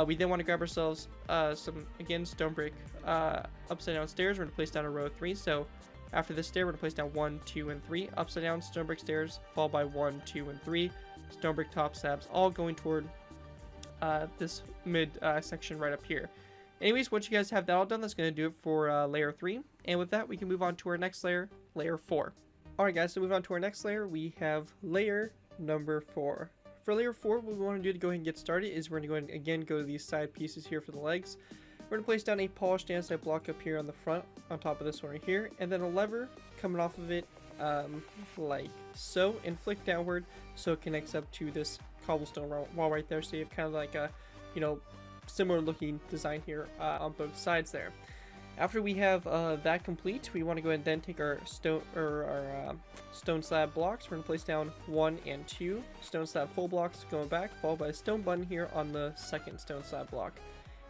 We then want to grab ourselves some, again, stone brick upside down stairs. We're going to place down a row of 3. So after this stair, we're going to place down 1, 2, and 3 upside down stone brick stairs, followed by 1, 2, and 3 stone brick top slabs, all going toward this mid section right up here. Anyways, once you guys have that all done, that's going to do it for layer 3. And with that, we can move on to our next layer, layer 4. Alright guys, so move on to our next layer, we have layer number 4. For layer 4, what we want to do to go ahead and get started is we're going to go ahead and again go to these side pieces here for the legs. We're going to place down a polished andesite block up here on the front, on top of this one right here, and then a lever coming off of it like so, and flick downward so it connects up to this cobblestone wall right there. So you have kind of like a, you know, similar looking design here on both sides there. After we have that complete, we want to go ahead and then take our stone slab blocks. We're going to place down 1 and 2 stone slab full blocks going back, followed by a stone button here on the second stone slab block.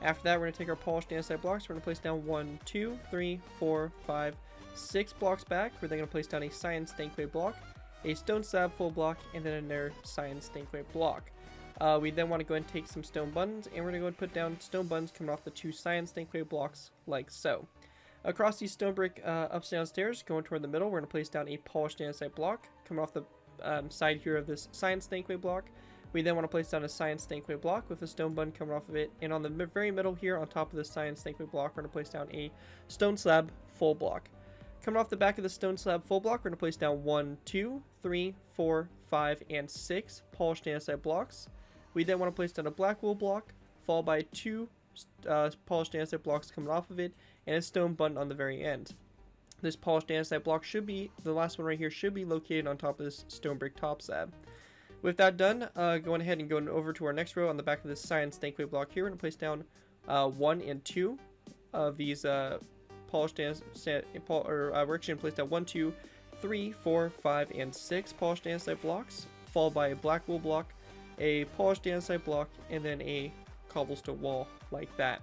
After that, we're going to take our polished andesite blocks. We're going to place down 1, 2, 3, 4, 5, 6 blocks back. We're then going to place down a cyan stankway block, a stone slab full block, and then another cyan stankway block. We then want to go ahead and take some stone buttons, and we're going to go ahead and put down stone buttons coming off the 2 cyan stankway blocks like so. Across these stone brick ups and down stairs, going toward the middle, we're going to place down a polished andesite block coming off the side here of this cyan stankway block. We then want to place down a cyan stankway block with a stone button coming off of it, and on the very middle here on top of the cyan stankway block, we're going to place down a stone slab full block. Coming off the back of the stone slab full block, we're going to place down 1, 2, 3, 4, 5, and 6 polished andesite blocks. We then want to place down a black wool block, followed by 2 polished andesite blocks coming off of it, and a stone button on the very end. This polished andesite block should be, the last one right here, should be located on top of this stone brick top slab. With that done, going ahead and going over to our next row on the back of this cyan stankway block here, we're going to place down 1 and 2 of these polished andesite, we're actually going to place down 1, 2, 3, 4, 5, and 6 polished andesite blocks, followed by a black wool block, a polished andesite block, and then a cobblestone wall like that.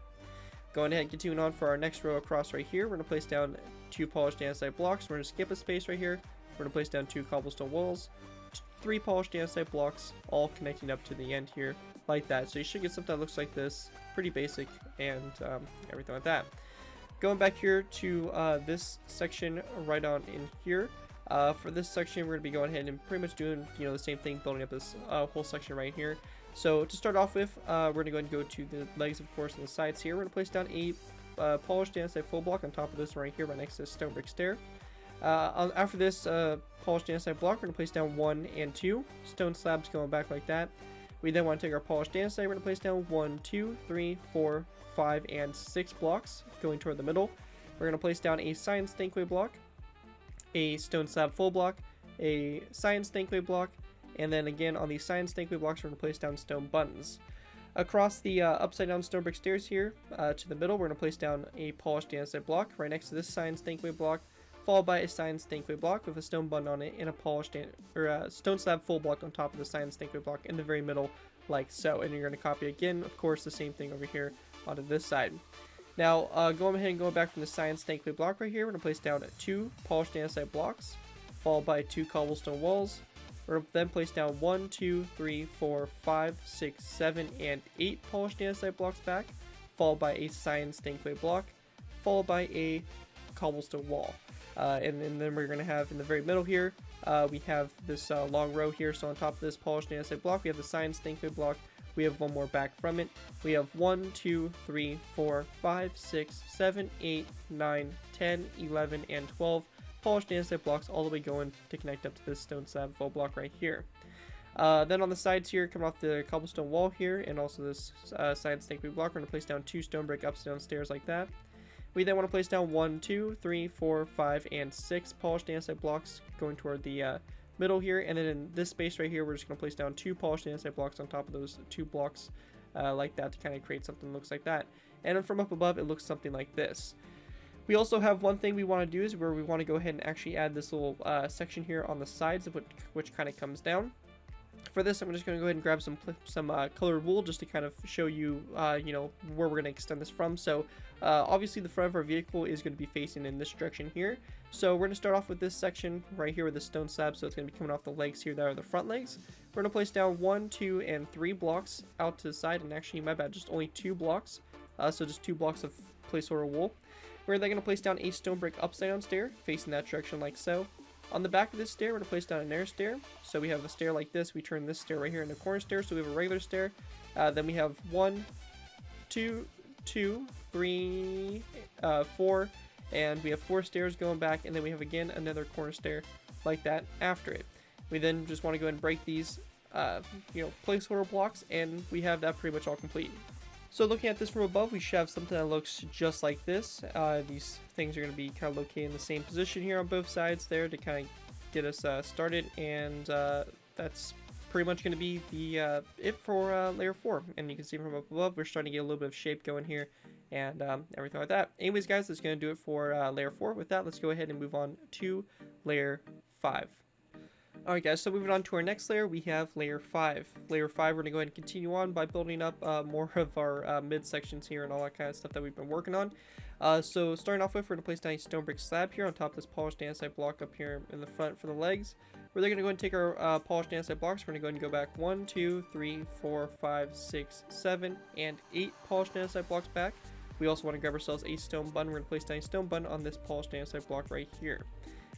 Going ahead and continuing on for our next row across right here, we're going to place down 2 polished andesite blocks. We're going to skip a space right here. We're going to place down 2 cobblestone walls, 3 polished andesite blocks, all connecting up to the end here like that. So you should get something that looks like this, pretty basic, and everything like that. Going back here to this section right on in here. For this section, we're going to be going ahead and pretty much doing, you know, the same thing, building up this whole section right here. So to start off with, we're going to go ahead and go to the legs, of course, on the sides here. We're going to place down a polished andesite full block on top of this right here, right next to this stone brick stair. After this polished andesite block, we're going to place down 1 and 2 stone slabs going back like that. We then want to take our polished andesite. We're going to place down 1, 2, 3, 4, 5, and 6 blocks going toward the middle. We're going to place down a cyan stankway block, a stone slab full block, a cyan stankway block, and then again on the cyan stankway blocks, we're going to place down stone buttons. Across the upside down stone brick stairs here to the middle, we're going to place down a polished andesite block right next to this cyan stankway block, followed by a cyan stankway block with a stone button on it and a polished stone slab full block on top of the cyan stankway block in the very middle like so. And you're going to copy again, of course, the same thing over here onto this side. Now, going ahead and going back from the cyan stankway block right here, we're going to place down 2 polished andesite blocks, followed by 2 cobblestone walls. We're going to then place down 1, 2, 3, 4, 5, 6, 7, and 8 polished andesite blocks back, followed by a cyan stankway block, followed by a cobblestone wall. And then we're going to have in the very middle here, we have this long row here. So on top of this polished andesite block, we have the cyan stankway block. We have one more back from it. We have 1, 2, 3, 4, 5, 6, 7, 8, 9, 10, 11, and 12 polished andesite blocks all the way going to connect up to this stone slab full block right here. Then on the sides here, coming off the cobblestone wall here, and also this cyan stankway block, we're going to place down 2 stone brick ups and down stairs like that. We then want to place down 1, 2, 3, 4, 5, and 6 polished andesite blocks going toward the middle here, and then in this space right here, we're just going to place down 2 polished andesite blocks on top of those 2 blocks like that to kind of create something that looks like that. And then from up above, it looks something like this. We also have one thing we want to do is where we want to go ahead and actually add this little section here on the sides, which kind of comes down. For this, I'm just going to go ahead and grab some colored wool just to kind of show you, you know, where we're going to extend this from. So obviously the front of our vehicle is going to be facing in this direction here. So we're going to start off with this section right here with the stone slab. So it's going to be coming off the legs here that are the front legs. We're going to place down 1, 2, and 3 blocks out to the side. And actually, my bad, just only 2 blocks. So just 2 blocks of placeholder wool. We're then going to place down a stone brick upside down stair facing that direction like so. On the back of this stair, we're going to place down an air stair. So we have a stair like this. We turn this stair right here into a corner stair. So we have a regular stair. Then we have 1, 2, 3, 4. And we have 4 stairs going back. And then we have, again, another corner stair like that after it. We then just want to go ahead and break these, you know, placeholder blocks. And we have that pretty much all complete. So looking at this from above, we should have something that looks just like this. These things are going to be kind of located in the same position here on both sides there to kind of get us started, and that's pretty much going to be the it for layer 4. And you can see from up above, we're starting to get a little bit of shape going here and everything like that. Anyways, guys, that's going to do it for layer 4. With that, let's go ahead and move on to layer 5. Alright guys, so moving on to our next layer, we have layer 5. Layer 5, we're going to go ahead and continue on by building up more of our mid-sections here and all that kind of stuff that we've been working on. So starting off with, we're going to place down a stone brick slab here on top of this polished andesite block up here in the front for the legs. We're then going to go ahead and take our polished andesite blocks. We're going to go ahead and go back 1, 2, 3, 4, 5, 6, 7, and 8 polished andesite blocks back. We also want to grab ourselves a stone button. We're going to place down a stone button on this polished andesite block right here.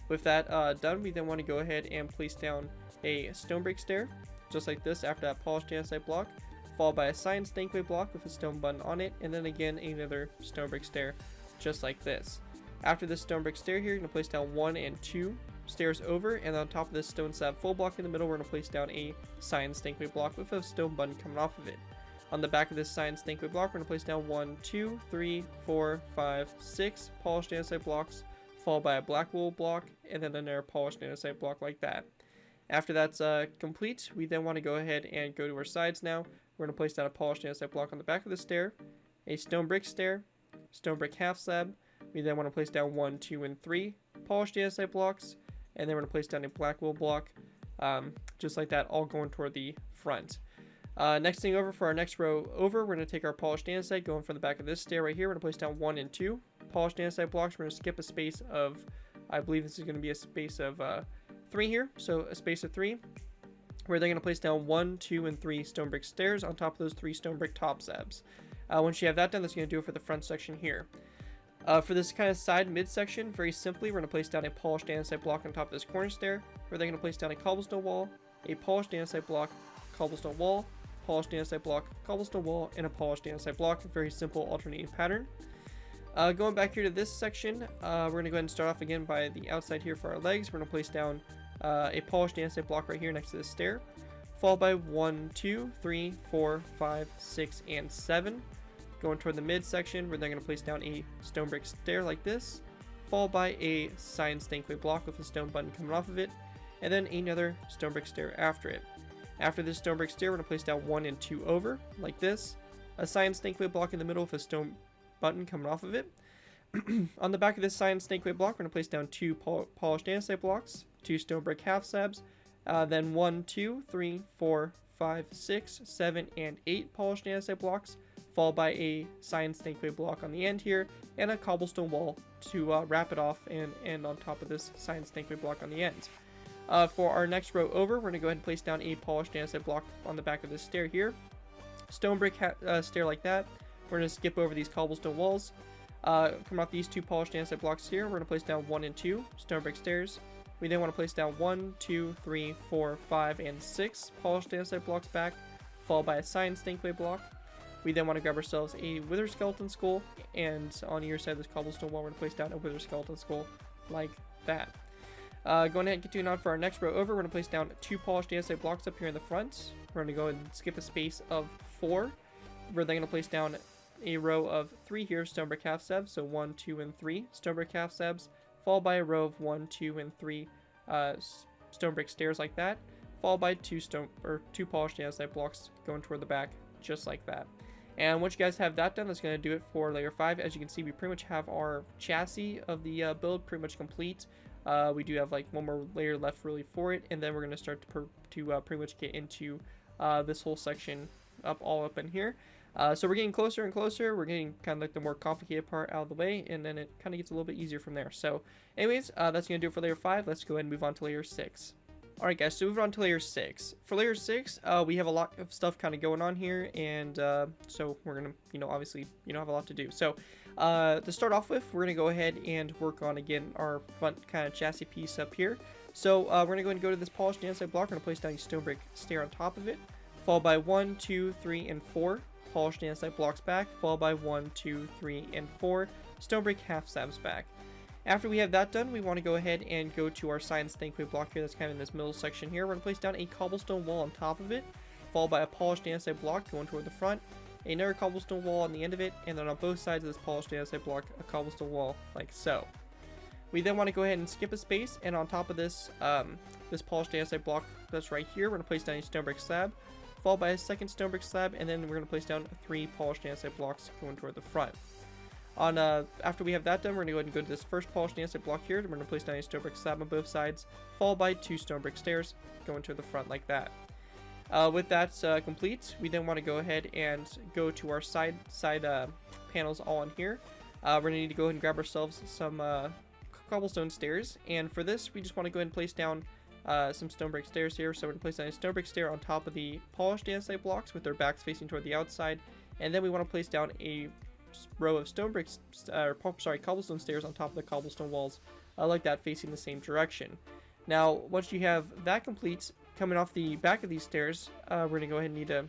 With that done, we then want to go ahead and place down a stone brick stair, just like this, after that polished andesite block, followed by a cyan stankway block with a stone button on it, and then again another stone brick stair, just like this. After this stone brick stair here, you're going to place down 1 and 2 stairs over, and on top of this stone slab full block in the middle, we're going to place down a cyan stankway block with a stone button coming off of it. On the back of this cyan stankway block, we're going to place down 1, 2, 3, 4, 5, 6 polished andesite blocks, followed by a black wool block, and then another polished andesite block like that. After that's complete, we then want to go ahead and go to our sides now. We're going to place down a polished andesite block on the back of the stair, a stone brick half slab. We then want to place down 1, 2, and 3 polished andesite blocks, and then we're going to place down a black wool block, just like that, all going toward the front. Next thing over for our next row over, we're going to take our polished andesite, going from the back of this stair right here. We're going to place down 1 and 2 polished andesite blocks. We're going to skip a space of, I believe this is going to be a space of 3 here, so a space of 3. We're then going to place down 1, 2, and 3 stone brick stairs on top of those 3 stone brick top slabs. Once you have that done, that's going to do it for the front section here. For this kind of side mid-section, very simply, we're going to place down a polished andesite block on top of this corner stair. We're then going to place down a cobblestone wall, a polished andesite block, cobblestone wall, polished andesite block, cobblestone wall, and a polished andesite block. Very simple alternating pattern. Going back here to this section, we're going to go ahead and start off again by the outside here for our legs. We're going to place down a polished andesite block right here next to this stair, followed by 1, 2, 3, 4, 5, 6, and 7. Going toward the midsection, we're then going to place down a stone brick stair like this, followed by a cyan stankway block with a stone button coming off of it, and then another stone brick stair after it. After this stone brick stair, we're going to place down 1 and 2 over, like this, a cyan stankway block in the middle with a stone button coming off of it. On the back of this cyan stankway block, we're going to place down 2 polished andesite blocks, 2 stone brick half slabs, then 1, 2, 3, 4, 5, 6, 7, and 8 polished andesite blocks, followed by a cyan stankway block on the end here, and a cobblestone wall to wrap it off and end on top of this cyan stankway block on the end. For our next row over, we're going to go ahead and place down a polished andesite block on the back of this stair here. Stone brick stair like that. We're going to skip over these cobblestone walls. Come off these 2 polished andesite blocks here. We're going to place down 1 and 2 stone brick stairs. We then want to place down 1, 2, 3, 4, 5, and 6 polished andesite blocks back, followed by a cyan stankway block. We then want to grab ourselves a wither skeleton skull, and on either side of this cobblestone wall, we're going to place down a wither skeleton skull like that. Going ahead and continuing on for our next row over, we're going to place down 2 polished andesite blocks up here in the front. We're going to go ahead and skip a space of 4. We're then going to place down a row of 3 here stone brick half slabs, so 1, 2, and 3 stone brick half slabs, followed by a row of 1, 2, and 3 stone brick stairs like that, followed by 2 polished andesite blocks going toward the back, just like that. And once you guys have that done, that's going to do it for layer 5. As you can see, we pretty much have our chassis of the build pretty much complete. We do have like one more layer left really for it, and then we're going to start to pretty much get into this whole section all up in here. So we're getting closer and closer. We're getting kind of like the more complicated part out of the way, and then it kind of gets a little bit easier from there. So anyways, that's going to do it for layer 5. Let's go ahead and move on to layer 6. Alright guys, so moving on to layer 6. For layer 6, we have a lot of stuff kind of going on here, and so we're going to, obviously, have a lot to do. So to start off with, we're going to go ahead and work on, again, our front kind of chassis piece up here. So we're going to go ahead and go to this polished andesite block. We're going to place down a stone brick stair on top of it, followed by 1, 2, 3, and 4 polished andesite blocks back, followed by 1, 2, 3, and 4 stone brick half slabs back. After we have that done, we want to go ahead and go to our cyan stankway block here that's kind of in this middle section here. We're going to place down a cobblestone wall on top of it, followed by a polished andesite block going toward the front, another cobblestone wall on the end of it, and then on both sides of this polished andesite block, a cobblestone wall like so. We then want to go ahead and skip a space, and on top of this, this polished andesite block that's right here, we're going to place down a stone brick slab, followed by a second stone brick slab, and then we're going to place down 3 polished andesite blocks going toward the front. After we have that done, we're going to go ahead and go to this first polished andesite block here, and we're going to place down a stone brick slab on both sides, followed by 2 stone brick stairs going to the front like that. With that complete, we then want to go ahead and go to our side panels all on here. We're going to need to go ahead and grab ourselves some cobblestone stairs, and for this, we just want to go ahead and place down some stone brick stairs here. So we're going to place down a stone brick stair on top of the polished andesite blocks with their backs facing toward the outside, and then we want to place down a row of cobblestone stairs on top of the cobblestone walls like that, facing the same direction. Now once you have that complete, coming off the back of these stairs, we're going to go ahead and need to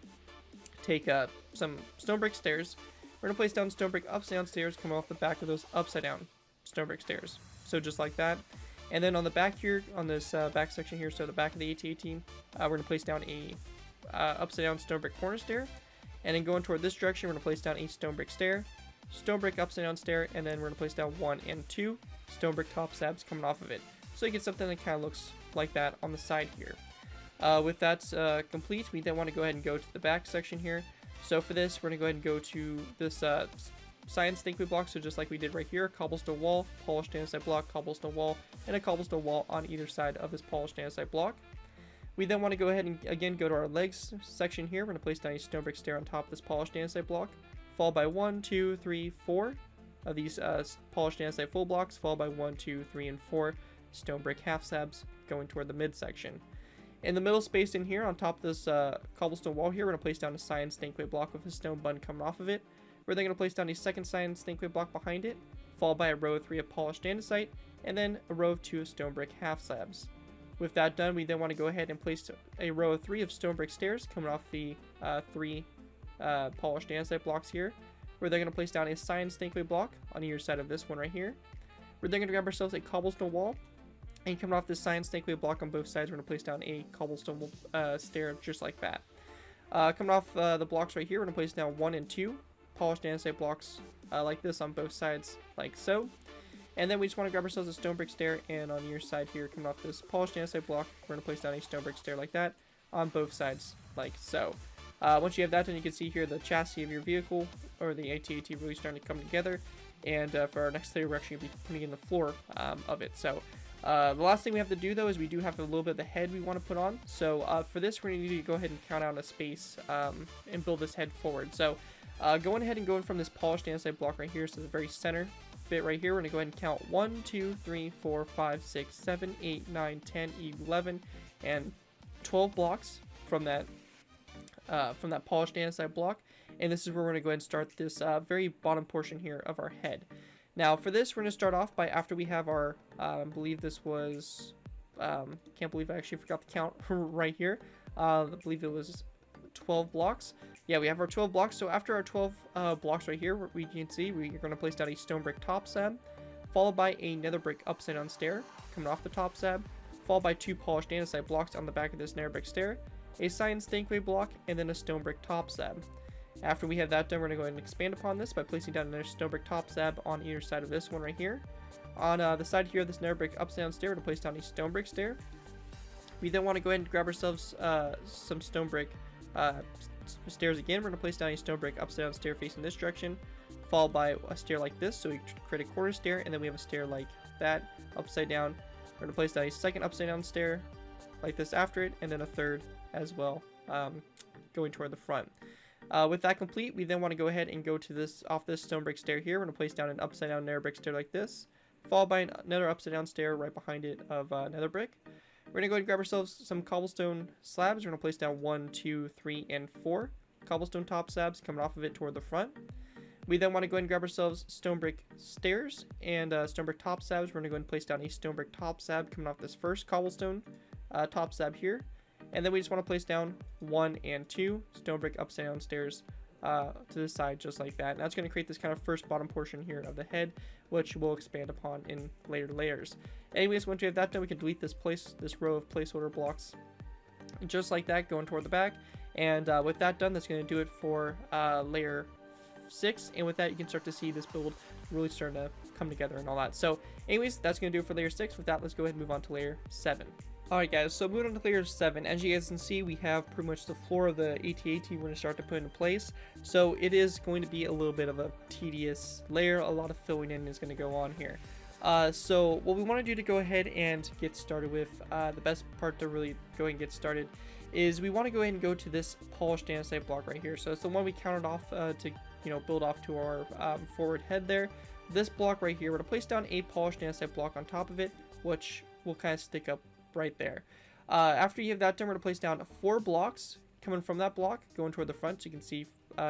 take some stone brick stairs. We're going to place down stone brick upside down stairs coming off the back of those upside down stone brick stairs, so just like that. And then on the back here, on this back section here, so the back of the AT-AT, we're going to place down a upside down stone brick corner stair. And then going toward this direction, we're going to place down a stone brick stair, stone brick upside down stair, and then we're going to place down 1 and 2 stone brick top slabs coming off of it. So you get something that kind of looks like that on the side here. With that complete, we then want to go ahead and go to the back section here. So for this, we're going to go ahead and go to this science thinkway block. So just like we did right here, cobblestone wall, polished andesite block, cobblestone wall, and a cobblestone wall on either side of this polished andesite block. We then want to go ahead and again go to our legs section here. We're going to place down a stone brick stair on top of this polished andesite block, followed by 1, 2, 3, 4 of these polished andesite full blocks, followed by 1, 2, 3, and 4 stone brick half slabs going toward the midsection. In the middle space in here, on top of this cobblestone wall here, we're going to place down a science thinkway block with a stone bun coming off of it. We're then going to place down a second science thinkway block behind it, followed by a row of 3 of polished andesite, and then a row of 2 of stone brick half slabs. With that done, we then want to go ahead and place a row of 3 of stone brick stairs coming off the 3 polished andesite blocks here. We're then going to place down a science thinkway block on either side of this one right here. We're then going to grab ourselves a cobblestone wall, and coming off this science thinkway block on both sides, we're going to place down a cobblestone stair just like that. Coming off the blocks right here, we're going to place down 1 and 2 polished andesite blocks like this on both sides, like so. And then we just want to grab ourselves a stone brick stair, and on your side here, coming off this polished andesite block, we're going to place down a stone brick stair like that on both sides, like so. Once you have that done, you can see here the chassis of your vehicle, or the AT-AT, really starting to come together. And for our next layer, we're actually going to be putting in the floor of it. So the last thing we have to do, though, is we do have a little bit of the head we want to put on. So for this, we're going to need to go ahead and count out a space and build this head forward. So going ahead and going from this polished andesite block right here, so the very center bit right here, we're going to go ahead and count 1, 2, 3, 4, 5, 6, 7, 8, 9, 10, 11, and 12 blocks from that polished andesite block. And this is where we're going to go ahead and start this very bottom portion here of our head. Now for this, we're going to start off by, after we have our, I believe this was, can't believe I actually forgot the count right here. I believe it was 12 blocks. Yeah, we have our 12 blocks. So after our 12 blocks right here, we can see we're going to place down a stone brick top slab, followed by a nether brick upside down stair coming off the top slab, followed by 2 polished andesite blocks on the back of this nether brick stair, a science thinkway block, and then a stone brick top slab. After we have that done, we're going to go ahead and expand upon this by placing down another stone brick top slab on either side of this one right here. On the side here of this nether brick upside down stair, we're going to place down a stone brick stair. We then want to go ahead and grab ourselves some stone brick stairs again. We're going to place down a stone brick upside down stair facing this direction, followed by a stair like this, so we create a corner stair, and then we have a stair like that upside down. We're going to place down a second upside down stair like this after it, and then a third as well, going toward the front. With that complete, we then want to go ahead and go to this, off this stone brick stair here. We're going to place down an upside down nether brick stair like this, followed by another upside down stair right behind it of nether brick. We're going to go ahead and grab ourselves some cobblestone slabs. We're going to place down 1, 2, 3, and 4 cobblestone top slabs coming off of it toward the front. We then want to go ahead and grab ourselves stone brick stairs and stone brick top slabs. We're going to go ahead and place down a stone brick top slab coming off this first cobblestone top slab here. And then we just want to place down 1 and 2 stone brick upside down stairs to the side, just like that. And that's going to create this kind of first bottom portion here of the head, which we'll expand upon in later layers. Anyways, once we have that done, we can delete this row of placeholder blocks just like that, going toward the back. And with that done, that's going to do it for layer 6. And with that, you can start to see this build really starting to come together and all that. So anyways, that's going to do it for layer 6. With that, let's go ahead and move on to layer 7. Alright guys, so moving on to layer 7, as you guys can see, we have pretty much the floor of the AT-AT we're going to start to put into place. So it is going to be a little bit of a tedious layer, a lot of filling in is going to go on here. So what we want to do to go ahead and get started with, the best part to really go ahead and get started, is we want to go ahead and go to this polished andesite block right here. So it's the one we counted off to, build off to our forward head there. This block right here, we're going to place down a polished andesite block on top of it, which will kind of stick up right there. After you have that done, we're going to place down 4 blocks coming from that block, going toward the front. So you can see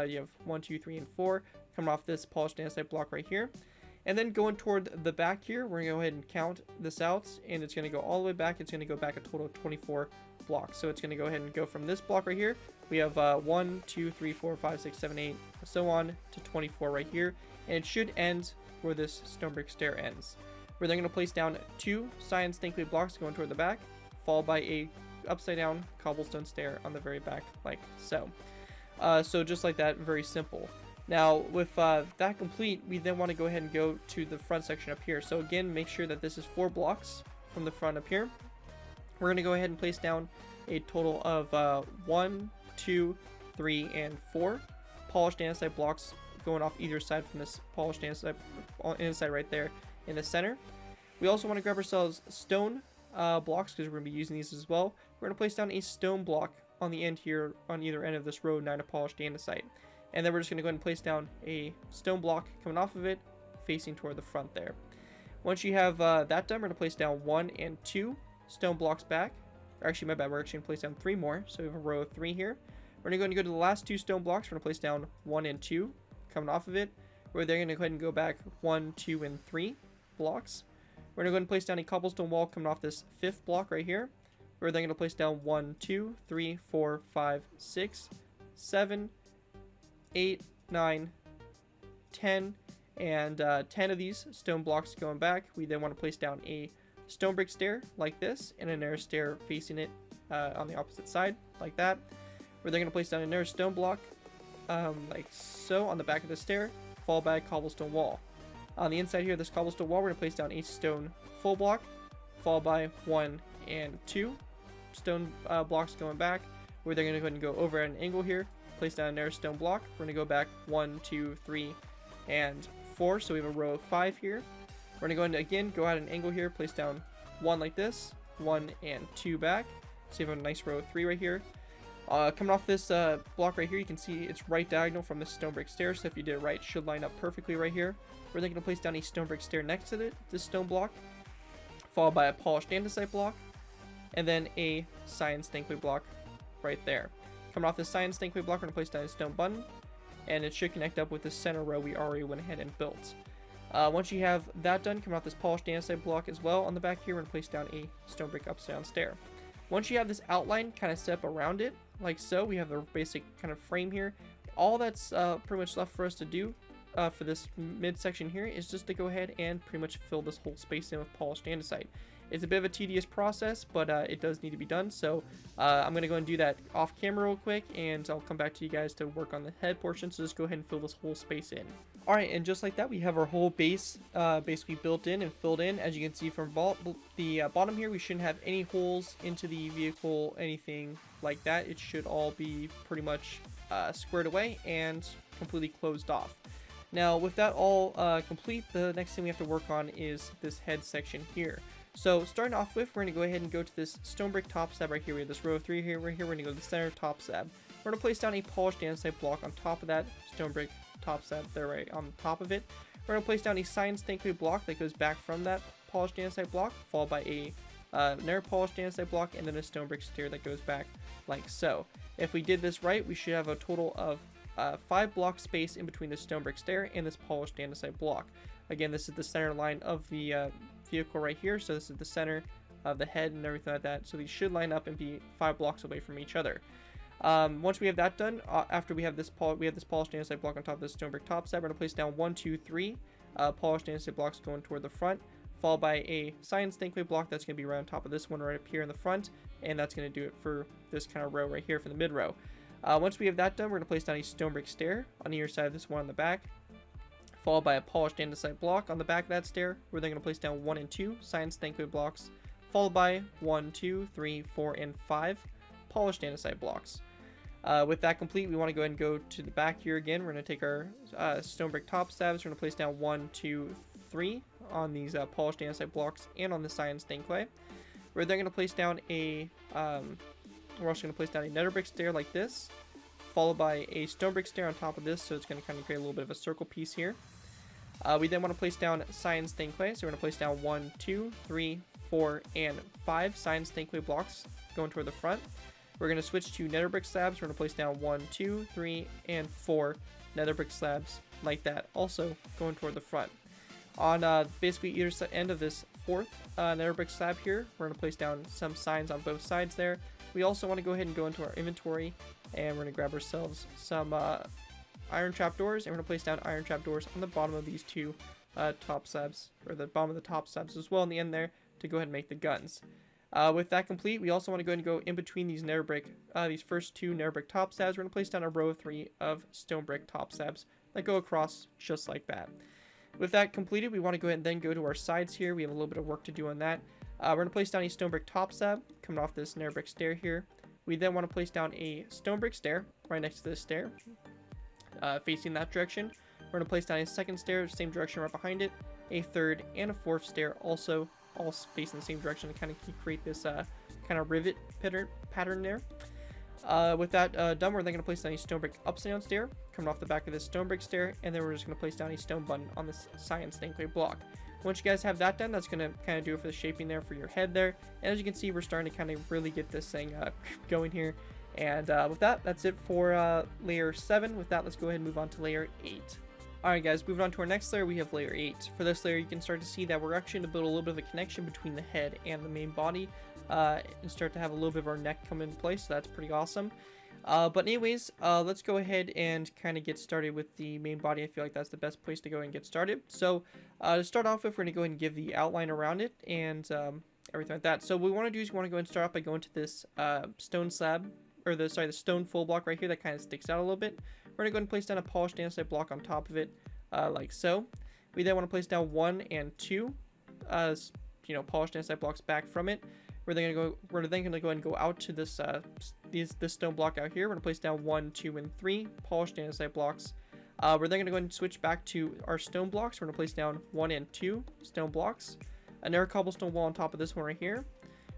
you have 1, 2, 3, and 4 coming off this polished andesite block right here. And then going toward the back here, we're going to go ahead and count this out, and it's going to go all the way back. It's going to go back a total of 24 blocks. So it's going to go ahead and go from this block right here. We have 1, 2, 3, 4, 5, 6, 7, 8, so on to 24 right here. And it should end where this stone brick stair ends. We're then going to place down 2 cyan stained blocks going toward the back, followed by a upside down cobblestone stair on the very back, like so. So just like that, very simple. Now with that complete, we then want to go ahead and go to the front section up here. So again, make sure that this is 4 blocks from the front up here. We're going to go ahead and place down a total of 1, 2, 3, and 4 polished andesite blocks going off either side from this polished andesite right there in the center. We also want to grab ourselves stone blocks because we're going to be using these as well. We're going to place down a stone block on the end here on either end of this row 9 of polished andesite. And then we're just going to go ahead and place down a stone block coming off of it, facing toward the front there. Once you have that done, we're going to place down 1 and 2 stone blocks back. Or actually, my bad, we're actually going to place down 3 more. So we have a row of 3 here. We're going to go to the last 2 stone blocks. We're going to place down 1 and 2 coming off of it. We're then going to go ahead and go back 1, 2, and 3 blocks. We're going to go ahead and place down a cobblestone wall coming off this 5th block right here. We're then going to place down 1, 2, 3, 4, 5, 6, 7, 8, 9, 10, and 10 of these stone blocks going back. We then want to place down a stone brick stair like this, and another stair facing it on the opposite side, like that. We're then going to place down another stone block, like so, on the back of the stair, followed by a cobblestone wall. On the inside here of this cobblestone wall, we're going to place down a stone full block, followed by 1 and 2 stone blocks going back. We're then going to go ahead and go over at an angle here, place down another stone block. We're going to go back 1, 2, 3, and 4. So we have a row of 5 here. We're going to go ahead and again go at an angle here, place down 1 like this, 1 and 2 back. So you have a nice row of 3 right here. Coming off this block right here, you can see it's right diagonal from this stone brick stair. So if you did it right, it should line up perfectly right here. We're then going to place down a stone brick stair next to this stone block, followed by a polished andesite block, and then a cyan stained block right there. Coming off this cyan stained block, we're going to place down a stone button, and it should connect up with the center row we already went ahead and built. Once you have that done, coming off this polished andesite block as well on the back here, we're going to place down a stone brick upside down stair. Once you have this outline kind of set up around it, like so, we have the basic kind of frame here. All that's pretty much left for us to do for this midsection here is just to go ahead and pretty much fill this whole space in with polished andesite. It's a bit of a tedious process, but it does need to be done. So I'm going to go and do that off camera real quick, and I'll come back to you guys to work on the head portion. So just go ahead and fill this whole space in. Alright, and just like that, we have our whole base basically built in and filled in. As you can see from the bottom here, we shouldn't have any holes into the vehicle, anything like that. It should all be pretty much squared away and completely closed off. Now, with that all complete, the next thing we have to work on is this head section here. So starting off with, we're going to go ahead and go to this stone brick top slab right here. We have this row of 3 here. Right here, we're going to go to the center top slab. We're going to place down a polished andesite block on top of that stone brick top slab there, right on top of it. We're going to place down a cyan stained block that goes back from that polished andesite block, followed by a another polished andesite block, and then a stone brick stair that goes back like so. If we did this right, we should have a total of 5 block space in between the stone brick stair and this polished andesite block. Again, this is the center line of the vehicle right here, so this is the center of the head and everything like that. So these should line up and be 5 blocks away from each other. Once we have that done, after we have this polished andesite block on top of this stone brick top slab, we're going to place down 1, 2, 3 polished andesite blocks going toward the front, followed by a cyan stained block that's going to be right on top of this one right up here in the front, and that's going to do it for this kind of row right here for the mid row. Once we have that done, we're going to place down a stone brick stair on either side of this one on the back, followed by a polished andesite block on the back of that stair. We're then going to place down 1 and 2 cyan stankway blocks, followed by 1, 2, 3, 4, and 5 polished andesite blocks. With that complete, we want to go ahead and go to the back here again. We're going to take our stone brick top slabs. We're going to place down 1, 2, 3 on these polished andesite blocks and on the cyan stained clay. We're then going to place down a we're also going to place down a nether brick stair like this, followed by a stone brick stair on top of this, so it's going to kind of create a little bit of a circle piece here. We then want to place down cyan stained clay, so we're going to place down 1, 2, 3, 4, and 5 cyan stained clay blocks going toward the front. We're going to switch to nether brick slabs. We're going to place down 1, 2, 3, and 4 nether brick slabs like that, also going toward the front. On basically either end of this fourth nether brick slab here, we're going to place down some signs on both sides there. We also want to go ahead and go into our inventory, and we're going to grab ourselves some iron trapdoors, and we're going to place down iron trapdoors on the bottom of these two top slabs, or the bottom of the top slabs as well in the end there, to go ahead and make the guns. With that complete, we also want to go ahead and go in between these nether brick, these first two nether brick top slabs. We're going to place down a row of 3 of stone brick top slabs that go across just like that. With that completed, we want to go ahead and then go to our sides here. We have a little bit of work to do on that. We're going to place down a stone brick top slab coming off this nether brick stair here. We then want to place down a stone brick stair right next to this stair, facing that direction. We're going to place down a second stair, same direction right behind it, a third and a fourth stair also all facing the same direction to kind of create this kind of rivet pattern there. With that done, we're then going to place down a stone brick upside down stair coming off the back of this stone brick stair, and then we're just going to place down a stone button on this cyan stained clay block. Once you guys have that done, that's going to kind of do it for the shaping there for your head there. And as you can see, we're starting to kind of really get this thing going here. And with that, that's it for layer 7. With that, let's go ahead and move on to layer 8. Alright guys, moving on to our next layer, we have layer 8. For this layer, you can start to see that we're actually going to build a little bit of a connection between the head and the main body, and start to have a little bit of our neck come in place, so that's pretty awesome. But anyways, let's go ahead and kind of get started with the main body. I feel like that's the best place to go and get started. So to start off with, we're going to go ahead and give the outline around it and everything like that. So what we want to do is we want to go and start off by going to this stone slab, or the stone full block right here that kind of sticks out a little bit. We're going to go ahead and place down a polished andesite block on top of it, like so. We then want to place down 1 and 2, polished andesite blocks back from it. We're then going to go and go out to this this stone block out here. We're going to place down 1, 2, and 3 polished andesite blocks. We're then going to go and switch back to our stone blocks. We're going to place down 1 and 2 stone blocks. Another cobblestone wall on top of this one right here.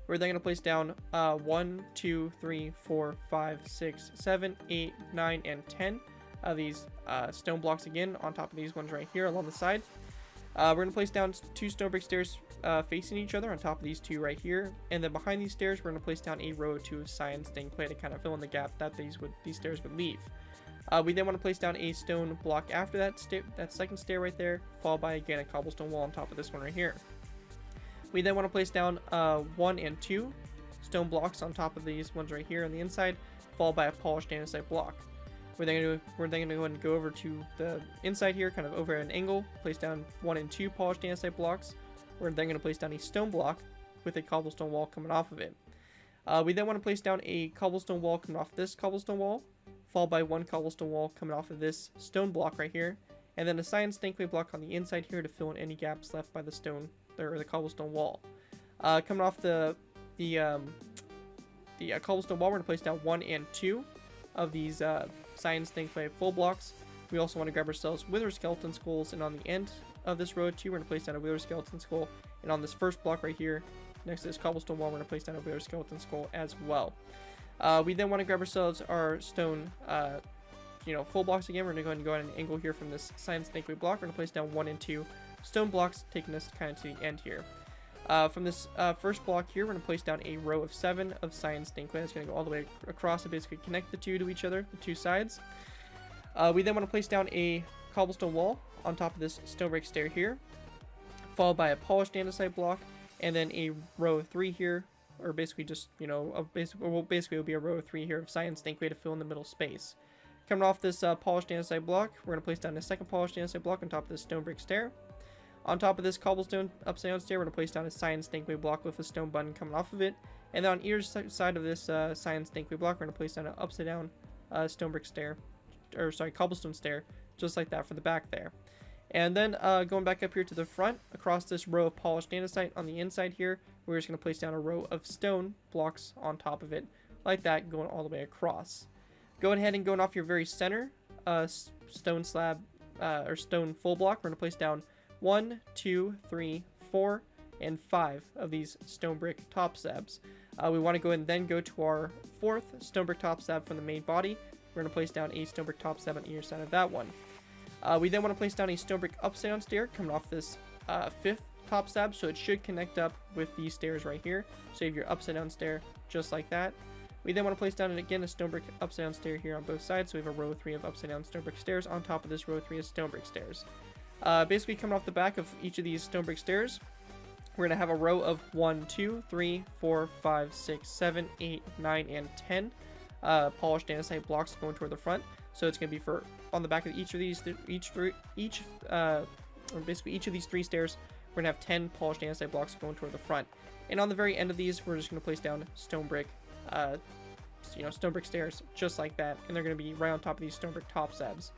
We're then going to place down 1, 2, 3, 4, 5, 6, 7, 8, 9, and 10 of these stone blocks again on top of these ones right here along the side. We're going to place down 2 stone brick stairs facing each other on top of these 2 right here. And then behind these stairs, we're going to place down a row of 2 of cyan stained clay to kind of fill in the gap that these stairs would leave. We then want to place down a stone block after that second stair right there, followed by again a cobblestone wall on top of this one right here. We then want to place down 1 and 2 stone blocks on top of these ones right here on the inside, followed by a polished andesite block. We're then going to go ahead and go over to the inside here, kind of over at an angle, place down 1 and 2 polished andesite blocks. We're then going to place down a stone block with a cobblestone wall coming off of it. We then want to place down a cobblestone wall coming off this cobblestone wall, followed by 1 cobblestone wall coming off of this stone block right here, and then a cyan stained clay block on the inside here to fill in any gaps left by the stone or the cobblestone wall. Coming off the cobblestone wall, we're going to place down 1 and 2 of these cyan stained clay full blocks. We also want to grab ourselves wither skeleton skulls, and on the end of this row 2, we're going to place down a wither skeleton skull, and on this first block right here next to this cobblestone wall, we're going to place down a wither skeleton skull as well. We then want to grab ourselves our stone full blocks again. We're going to go ahead and angle here from this cyan stained clay block. We're going to place down 1 and 2 stone blocks, taking us kind of to the end here. From this first block here, we're going to place down a row of 7 of cyan stained clay. It's going to go all the way across and basically connect the 2 to each other, the 2 sides. We then want to place down a cobblestone wall on top of this stone brick stair here, followed by a polished andesite block, and then a row of 3 here, or basically just, basically it'll be a row of 3 here of cyan stained clay to fill in the middle space. Coming off this polished andesite block, we're going to place down a second polished andesite block on top of this stone brick stair. On top of this cobblestone upside down stair, we're going to place down a cyan stained clay block with a stone button coming off of it. And then on either side of this cyan stained clay block, we're going to place down an upside down stone brick stair, or sorry, cobblestone stair, just like that for the back there. And then going back up here to the front, across this row of polished andesite on the inside here, we're just going to place down a row of stone blocks on top of it, like that, going all the way across. Going ahead and going off your very center stone slab, or stone full block, we're going to place down 1, 2, 3, 4, and 5 of these stone brick top slabs. We want to go and then go to our 4th stone brick top slab from the main body. We're going to place down a stone brick top slab on either side of that one. We then want to place down a stone brick upside down stair coming off this 5th top slab, so it should connect up with these stairs right here. So you have your upside down stair just like that. We then want to place down again a stone brick upside down stair here on both sides, so we have a row 3 of upside down stone brick stairs on top of this row 3 of stone brick stairs. Basically coming off the back of each of these stone brick stairs, we're going to have a row of 1, 2, 3, 4, 5, 6, 7, 8, 9, and 10 polished andesite blocks going toward the front. So it's going to be for on the back of each of these, basically each of these 3 stairs, we're going to have 10 polished andesite blocks going toward the front. And on the very end of these, we're just going to place down stone brick, stone brick stairs just like that, and they're going to be right on top of these stone brick top slabs.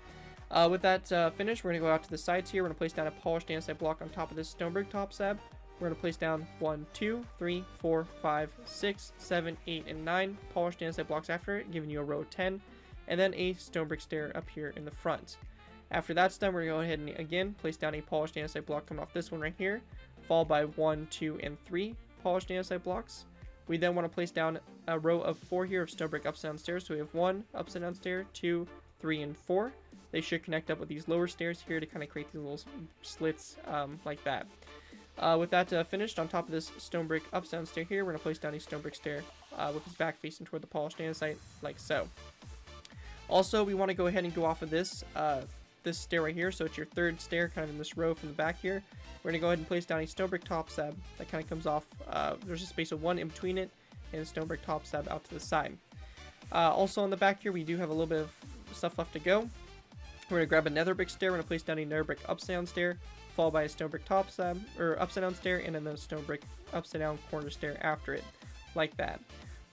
With that finished, we're going to go out to the sides here. We're going to place down a polished andesite block on top of this stone brick top slab. We're going to place down 1, 2, 3, 4, 5, 6, 7, 8, and 9 polished andesite blocks after it, giving you a row of 10, and then a stone brick stair up here in the front. After that's done, we're going to go ahead and again place down a polished andesite block coming off this one right here, followed by 1, 2, and 3 polished andesite blocks. We then want to place down a row of 4 here of stone brick upside down stairs. So we have 1 upside down stair, 2, 3, and 4. They should connect up with these lower stairs here to kind of create these little slits like that. With that finished, on top of this stone brick upside down stair here, we're going to place down a stone brick stair with its back facing toward the polished andesite, like so. Also, we want to go ahead and go off of this this stair right here, so it's your 3rd stair kind of in this row from the back here. We're going to go ahead and place down a stone brick top slab that kind of comes off, there's a space of 1 in between it, and a stone brick top slab out to the side. Also on the back here, we do have a little bit of stuff left to go. We're going to grab a nether brick stair, we're going to place down a nether brick upside down stair, followed by a stone brick top slab, or upside down stair, and then a stone brick upside down corner stair after it, like that.